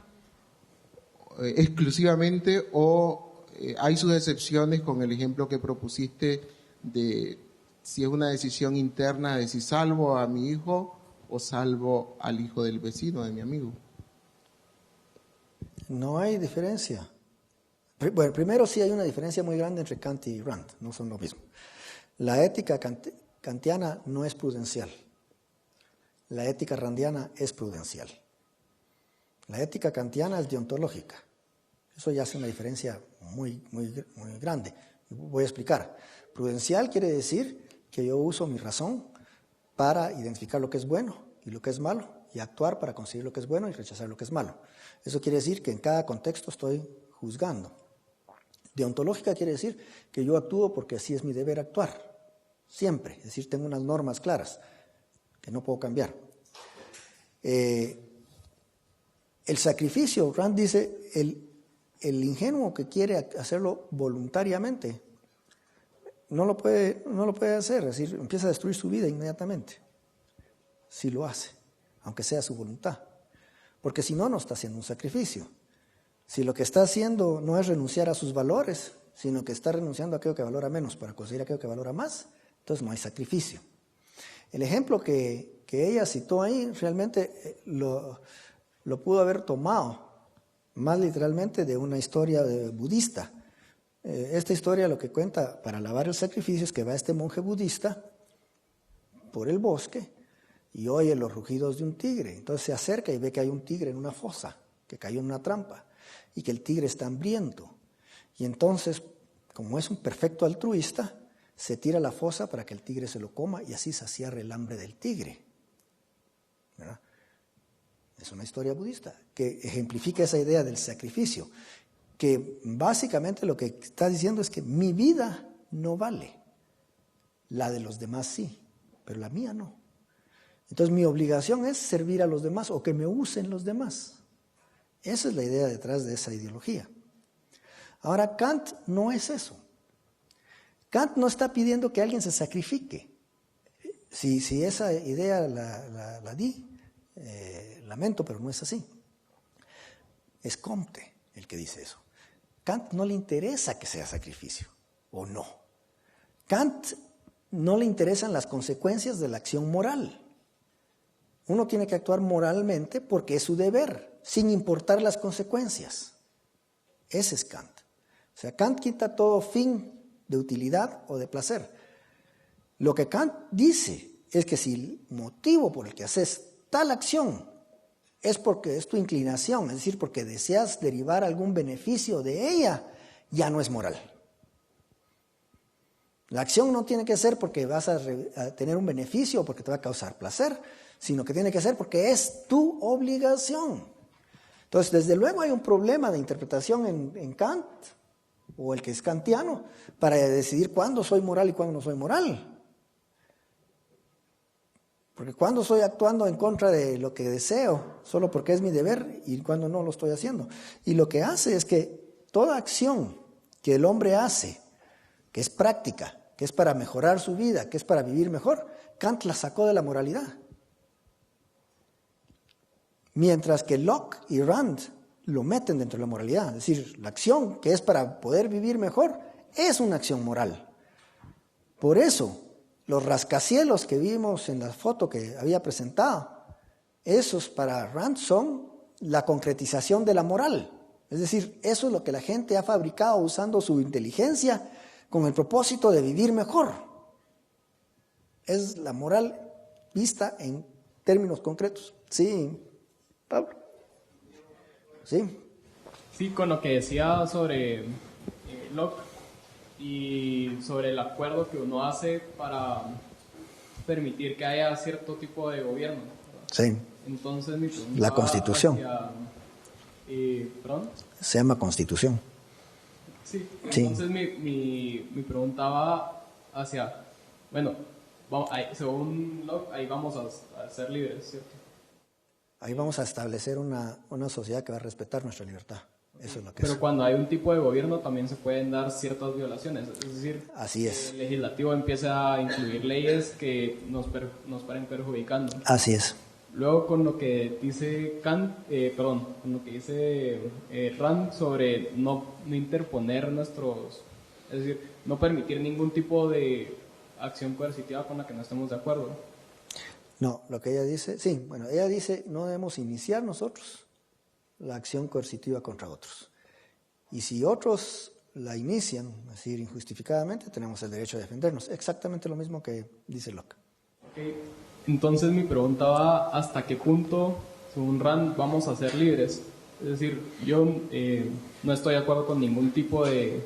exclusivamente, o hay sus excepciones con el ejemplo que propusiste de si es una decisión interna de si salvo a mi hijo o salvo al hijo del vecino, de mi amigo. No hay diferencia. Bueno, primero sí hay una diferencia muy grande entre Kant y Rand, no son lo mismo. La ética kantiana no es prudencial. La ética randiana es prudencial. La ética kantiana es deontológica. Eso ya hace una diferencia muy grande. Voy a explicar. Prudencial quiere decir que yo uso mi razón para identificar lo que es bueno y lo que es malo, y actuar para conseguir lo que es bueno y rechazar lo que es malo. Eso quiere decir que en cada contexto estoy juzgando. Deontológica quiere decir que yo actúo porque así es mi deber actuar, siempre. Es decir, tengo unas normas claras que no puedo cambiar. El sacrificio, Rand dice, el ingenuo que quiere hacerlo voluntariamente no lo puede hacer, es decir, empieza a destruir su vida inmediatamente, si lo hace, aunque sea su voluntad, porque si no, no está haciendo un sacrificio. Si lo que está haciendo no es renunciar a sus valores, sino que está renunciando a aquello que valora menos para conseguir aquello que valora más, entonces no hay sacrificio. El ejemplo que ella citó ahí realmente lo pudo haber tomado más literalmente de una historia budista. Esta historia lo que cuenta, para alabar el sacrificio, es que va este monje budista por el bosque y oye los rugidos de un tigre. Entonces se acerca y ve que hay un tigre en una fosa, que cayó en una trampa, y que el tigre está hambriento. Y entonces, como es un perfecto altruista, se tira a la fosa para que el tigre se lo coma y así saciar el hambre del tigre. ¿Verdad? Es una historia budista que ejemplifica esa idea del sacrificio, que básicamente lo que está diciendo es que mi vida no vale, la de los demás sí, pero la mía no. Entonces mi obligación es servir a los demás o que me usen los demás. Esa es la idea detrás de esa ideología. Ahora, Kant no es eso. Kant no está pidiendo que alguien se sacrifique. Si esa idea la di, lamento, pero no es así. Es Comte el que dice eso. Kant no le interesa que sea sacrificio, o no. Kant no le interesan las consecuencias de la acción moral. Uno tiene que actuar moralmente porque es su deber, sin importar las consecuencias. Ese es Kant. O sea, Kant quita todo fin de utilidad o de placer. Lo que Kant dice es que si el motivo por el que haces tal acción es porque es tu inclinación, es decir, porque deseas derivar algún beneficio de ella, ya no es moral. La acción no tiene que ser porque vas a tener un beneficio o porque te va a causar placer, sino que tiene que ser porque es tu obligación. Entonces, desde luego hay un problema de interpretación en Kant, o el que es kantiano, para decidir cuándo soy moral y cuándo no soy moral. Porque cuando estoy actuando en contra de lo que deseo, solo porque es mi deber, y cuando no lo estoy haciendo. Y lo que hace es que toda acción que el hombre hace, que es práctica, que es para mejorar su vida, que es para vivir mejor, Kant la sacó de la moralidad. Mientras que Locke y Rand lo meten dentro de la moralidad. Es decir, la acción que es para poder vivir mejor es una acción moral. Por eso, los rascacielos que vimos en la foto que había presentado, esos para Rand son la concretización de la moral. Es decir, eso es lo que la gente ha fabricado usando su inteligencia con el propósito de vivir mejor. Es la moral vista en términos concretos. Sí, Pablo. Sí. Sí, con lo que decía sobre Locke y sobre el acuerdo que uno hace para permitir que haya cierto tipo de gobierno, ¿verdad? Sí. Entonces mi pregunta la Constitución. ¿Perdón? Se llama Constitución. Sí. Sí. Entonces mi pregunta va hacia, bueno, según Locke, ahí vamos a ser libres, ¿cierto? Ahí vamos a establecer una sociedad que va a respetar nuestra libertad. Eso es lo que Pero es. cuando hay un tipo de gobierno también se pueden dar ciertas violaciones. Es decir, Así es. el legislativo empieza a incluir leyes que nos paren perjudicando. Así es. Luego con lo que dice con lo que dice Rand sobre no interponer es decir, no permitir ningún tipo de acción coercitiva con la que no estemos de acuerdo. No, lo que ella dice, sí, bueno, ella dice no debemos iniciar nosotros la acción coercitiva contra otros. Y si otros la inician, es decir, injustificadamente, tenemos el derecho a defendernos. Exactamente lo mismo que dice Locke. Okay. Entonces mi pregunta va, ¿hasta qué punto, según Rand, vamos a ser libres? Es decir, yo no estoy de acuerdo con ningún tipo de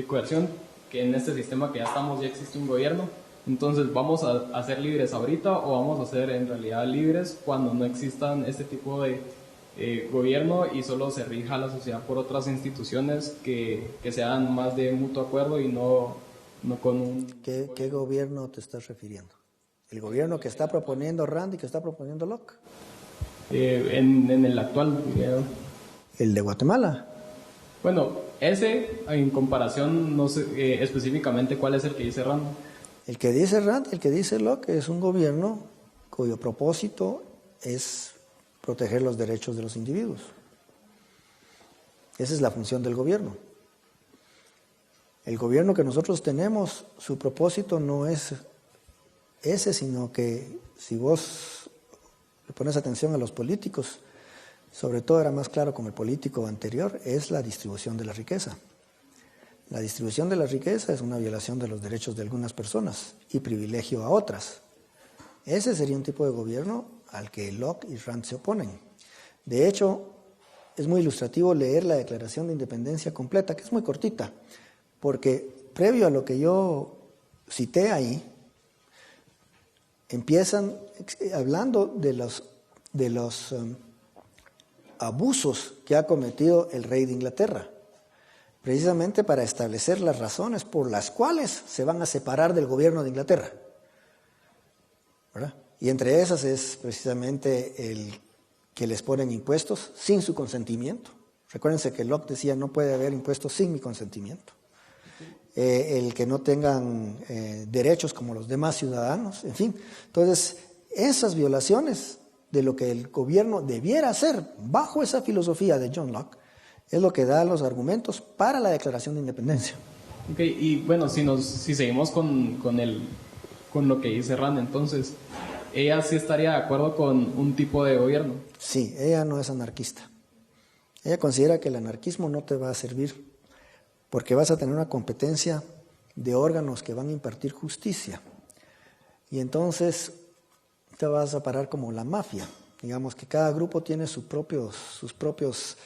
coerción, que en este sistema que ya estamos ya existe un gobierno. Entonces, ¿vamos a ser libres ahorita o vamos a ser en realidad libres cuando no existan este tipo de gobierno y solo se rija la sociedad por otras instituciones que sean más de mutuo acuerdo y no con un... ¿Qué gobierno te estás refiriendo? ¿El gobierno que está proponiendo Rand y que está proponiendo Locke? En el actual, diría yo. ¿El de Guatemala? Bueno, ese en comparación, no sé específicamente cuál es el que dice Rand. El que dice Rand, el que dice Locke es un gobierno cuyo propósito es proteger los derechos de los individuos. Esa es la función del gobierno. El gobierno que nosotros tenemos, su propósito no es ese, sino que si vos le pones atención a los políticos, sobre todo era más claro con el político anterior, es la distribución de la riqueza. La distribución de la riqueza es una violación de los derechos de algunas personas y privilegio a otras. Ese sería un tipo de gobierno al que Locke y Rand se oponen. De hecho, es muy ilustrativo leer la Declaración de Independencia completa, que es muy cortita, porque previo a lo que yo cité ahí, empiezan hablando de los abusos que ha cometido el rey de Inglaterra, precisamente para establecer las razones por las cuales se van a separar del gobierno de Inglaterra, ¿verdad? Y entre esas es precisamente el que les ponen impuestos sin su consentimiento. Recuérdense que Locke decía no puede haber impuestos sin mi consentimiento. El que no tengan derechos como los demás ciudadanos, en fin. Entonces, esas violaciones de lo que el gobierno debiera hacer bajo esa filosofía de John Locke es lo que da los argumentos para la Declaración de Independencia. Ok, y bueno, si seguimos con lo que dice Rand, entonces, ¿ella sí estaría de acuerdo con un tipo de gobierno? Sí, ella no es anarquista. Ella considera que el anarquismo no te va a servir porque vas a tener una competencia de órganos que van a impartir justicia. Y entonces te vas a parar como la mafia. Digamos que cada grupo tiene sus propios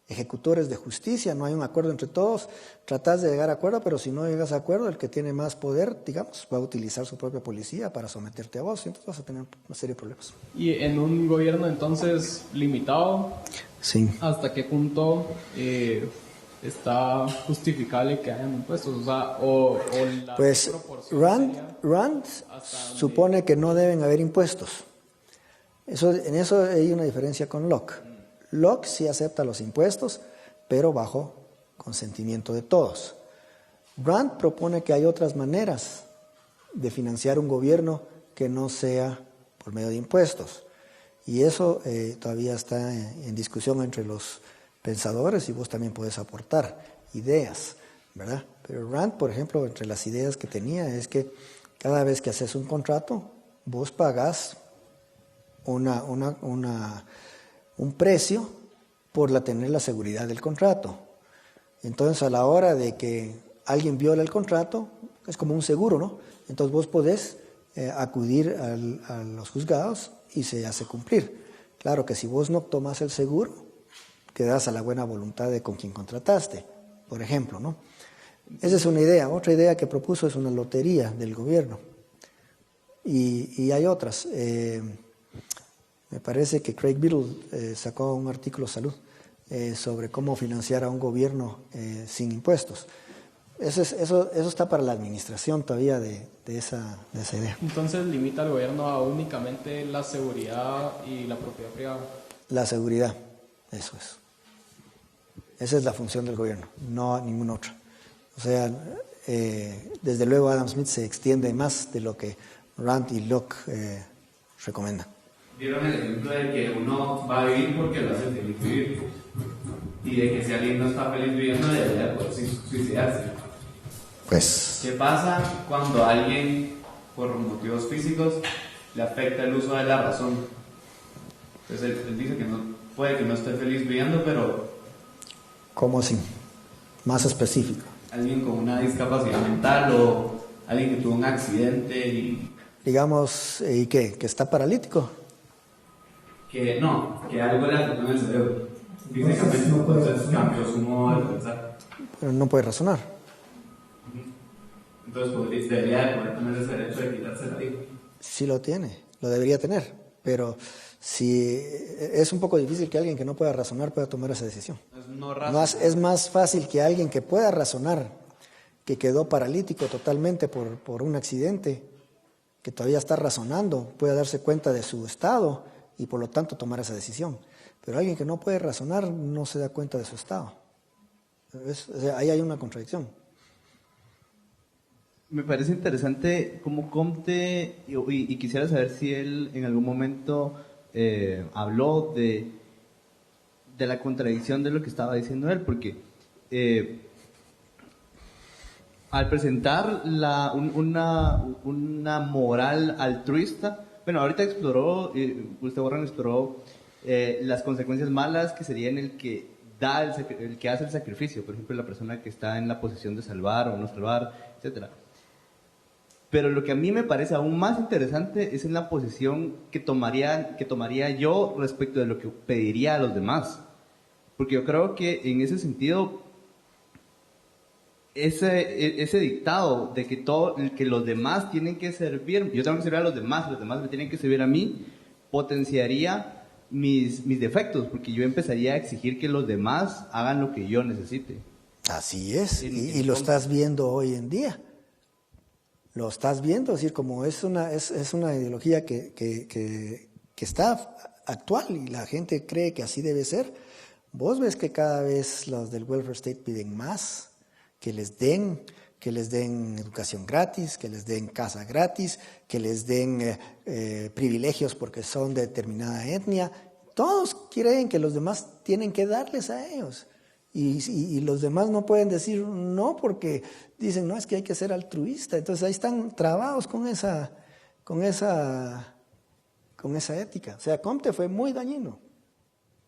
ejecutores de justicia, no hay un acuerdo entre todos, tratás de llegar a acuerdo, pero si no llegas a acuerdo, el que tiene más poder, digamos, va a utilizar su propia policía para someterte a vos, y entonces vas a tener una serie de problemas. Y en un gobierno entonces limitado, sí. ¿Hasta qué punto está justificable que hayan impuestos? O sea, o la pues Rand supone que no deben haber impuestos. En eso hay una diferencia con Locke. Locke sí acepta los impuestos, pero bajo consentimiento de todos. Rand propone que hay otras maneras de financiar un gobierno que no sea por medio de impuestos. Y eso todavía está en discusión entre los pensadores y vos también podés aportar ideas, ¿verdad? Pero Rand, por ejemplo, entre las ideas que tenía es que cada vez que haces un contrato, vos pagás un precio por tener la seguridad del contrato. Entonces, a la hora de que alguien viola el contrato, es como un seguro, ¿no? Entonces vos podés acudir a los juzgados y se hace cumplir. Claro que si vos no tomas el seguro, quedás a la buena voluntad de con quien contrataste, por ejemplo, ¿no? Esa es una idea. Otra idea que propuso es una lotería del gobierno. Y hay otras. Me parece que Craig Biddle sacó un artículo Salud sobre cómo financiar a un gobierno sin impuestos. Eso está para la administración todavía de esa idea. Entonces limita al gobierno a únicamente la seguridad y la propiedad privada. La seguridad, eso es. Esa es la función del gobierno, no ninguna otra. O sea, desde luego Adam Smith se extiende más de lo que Rand y Locke recomiendan. Dieron el ejemplo de que uno va a vivir porque lo hace feliz vivir, y de que si alguien no está feliz viviendo debería poder suicidarse. Pues, ¿qué pasa cuando a alguien, por motivos físicos, le afecta el uso de la razón? Entonces él dice que no, puede que no esté feliz viviendo, pero... ¿cómo así? Más específico. Alguien con una discapacidad mental o alguien que tuvo un accidente y... Digamos, ¿y qué? ¿Que está paralítico? Que no, que algo le afectó en el cerebro. Físicamente, entonces cambió su modo de pensar. Pero no puede razonar. Entonces debería de poder tener ese derecho de quitarse la vida. Sí lo tiene, lo debería tener, pero si es un poco difícil que alguien que no pueda razonar pueda tomar esa decisión. Es más fácil que alguien que pueda razonar, que quedó paralítico totalmente por un accidente, que todavía está razonando, pueda darse cuenta de su estado y por lo tanto tomar esa decisión. Pero alguien que no puede razonar no se da cuenta de su estado. O sea, ahí hay una contradicción. Me parece interesante cómo Comte, y quisiera saber si él en algún momento habló de la contradicción de lo que estaba diciendo él, porque al presentar una moral altruista, bueno, ahorita exploró, usted Warren exploró las consecuencias malas que serían el que el que hace el sacrificio, por ejemplo, la persona que está en la posición de salvar o no salvar, etcétera. Pero lo que a mí me parece aún más interesante es en la posición que tomaría yo respecto de lo que pediría a los demás. Porque yo creo que en ese sentido, ese dictado de que los demás tienen que servir, yo tengo que servir a los demás me tienen que servir a mí, potenciaría mis defectos, porque yo empezaría a exigir que los demás hagan lo que yo necesite. Así es, y lo estás viendo hoy en día. Lo estás viendo, es decir, como es una ideología que está actual y la gente cree que así debe ser. Vos ves que cada vez los del welfare state piden más, que les den educación gratis, que les den casa gratis, que les den privilegios porque son de determinada etnia. Todos creen que los demás tienen que darles a ellos. Y los demás no pueden decir no porque dicen, no, es que hay que ser altruista. Entonces ahí están trabados con esa ética. O sea, Comte fue muy dañino.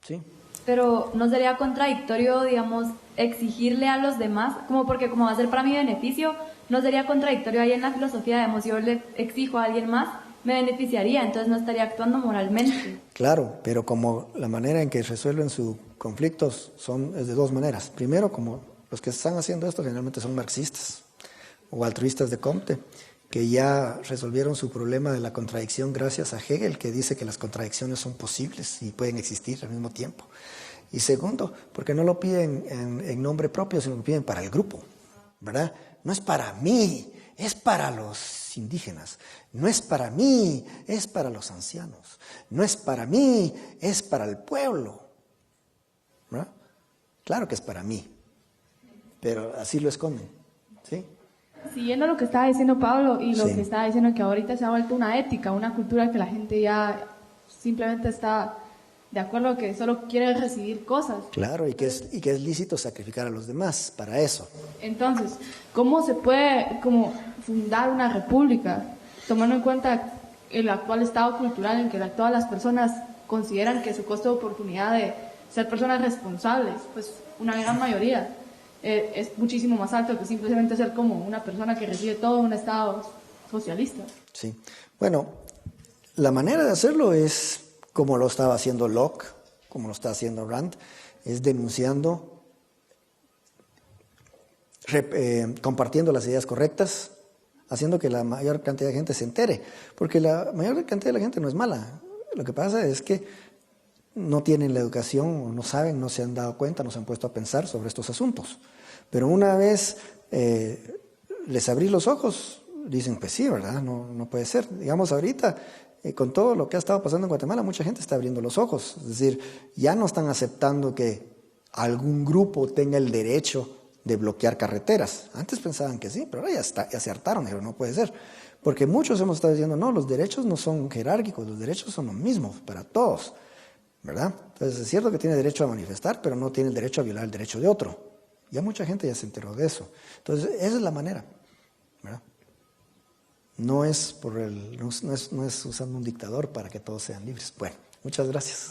¿Sí? Pero ¿no sería contradictorio, digamos, exigirle a los demás? Porque como va a ser para mi beneficio, ¿no sería contradictorio ahí en la filosofía? Digamos, yo le exijo a alguien más, me beneficiaría, entonces no estaría actuando moralmente. Claro, pero como la manera en que resuelven sus conflictos es de dos maneras. Primero, como los que están haciendo esto generalmente son marxistas o altruistas de Comte, que ya resolvieron su problema de la contradicción gracias a Hegel, que dice que las contradicciones son posibles y pueden existir al mismo tiempo. Y segundo, porque no lo piden en nombre propio, sino que lo piden para el grupo, ¿verdad? No es para mí, es para los indígenas. No es para mí, es para los ancianos. No es para mí, es para el pueblo, ¿verdad? Claro que es para mí, pero así lo esconden, ¿sí? Siguiendo lo que estaba diciendo Pablo y lo Sí. que estaba diciendo que ahorita se ha vuelto una ética, una cultura que la gente ya simplemente está de acuerdo que solo quiere recibir cosas. Claro, y que es lícito sacrificar a los demás para eso. Entonces, ¿cómo se puede fundar una república tomando en cuenta el actual estado cultural en que todas las personas consideran que su costo de oportunidad de ser personas responsables, pues una gran mayoría, es muchísimo más alto que simplemente ser como una persona que recibe todo un estado socialista? Sí. Bueno, la manera de hacerlo es como lo estaba haciendo Locke, como lo está haciendo Rand, es denunciando, compartiendo las ideas correctas, haciendo que la mayor cantidad de gente se entere, porque la mayor cantidad de la gente no es mala. Lo que pasa es que no tienen la educación, o no saben, no se han dado cuenta, no se han puesto a pensar sobre estos asuntos. Pero una vez les abrí los ojos, dicen, pues sí, ¿verdad? No puede ser. Digamos, ahorita, con todo lo que ha estado pasando en Guatemala, mucha gente está abriendo los ojos. Es decir, ya no están aceptando que algún grupo tenga el derecho de bloquear carreteras. Antes pensaban que sí, pero ahora ya se hartaron, pero no puede ser. Porque muchos hemos estado diciendo, no, los derechos no son jerárquicos, los derechos son los mismos para todos, ¿verdad? Entonces es cierto que tiene derecho a manifestar, pero no tiene el derecho a violar el derecho de otro. Ya mucha gente ya se enteró de eso. Entonces esa es la manera, ¿verdad? No es usando un dictador para que todos sean libres. Bueno, muchas gracias.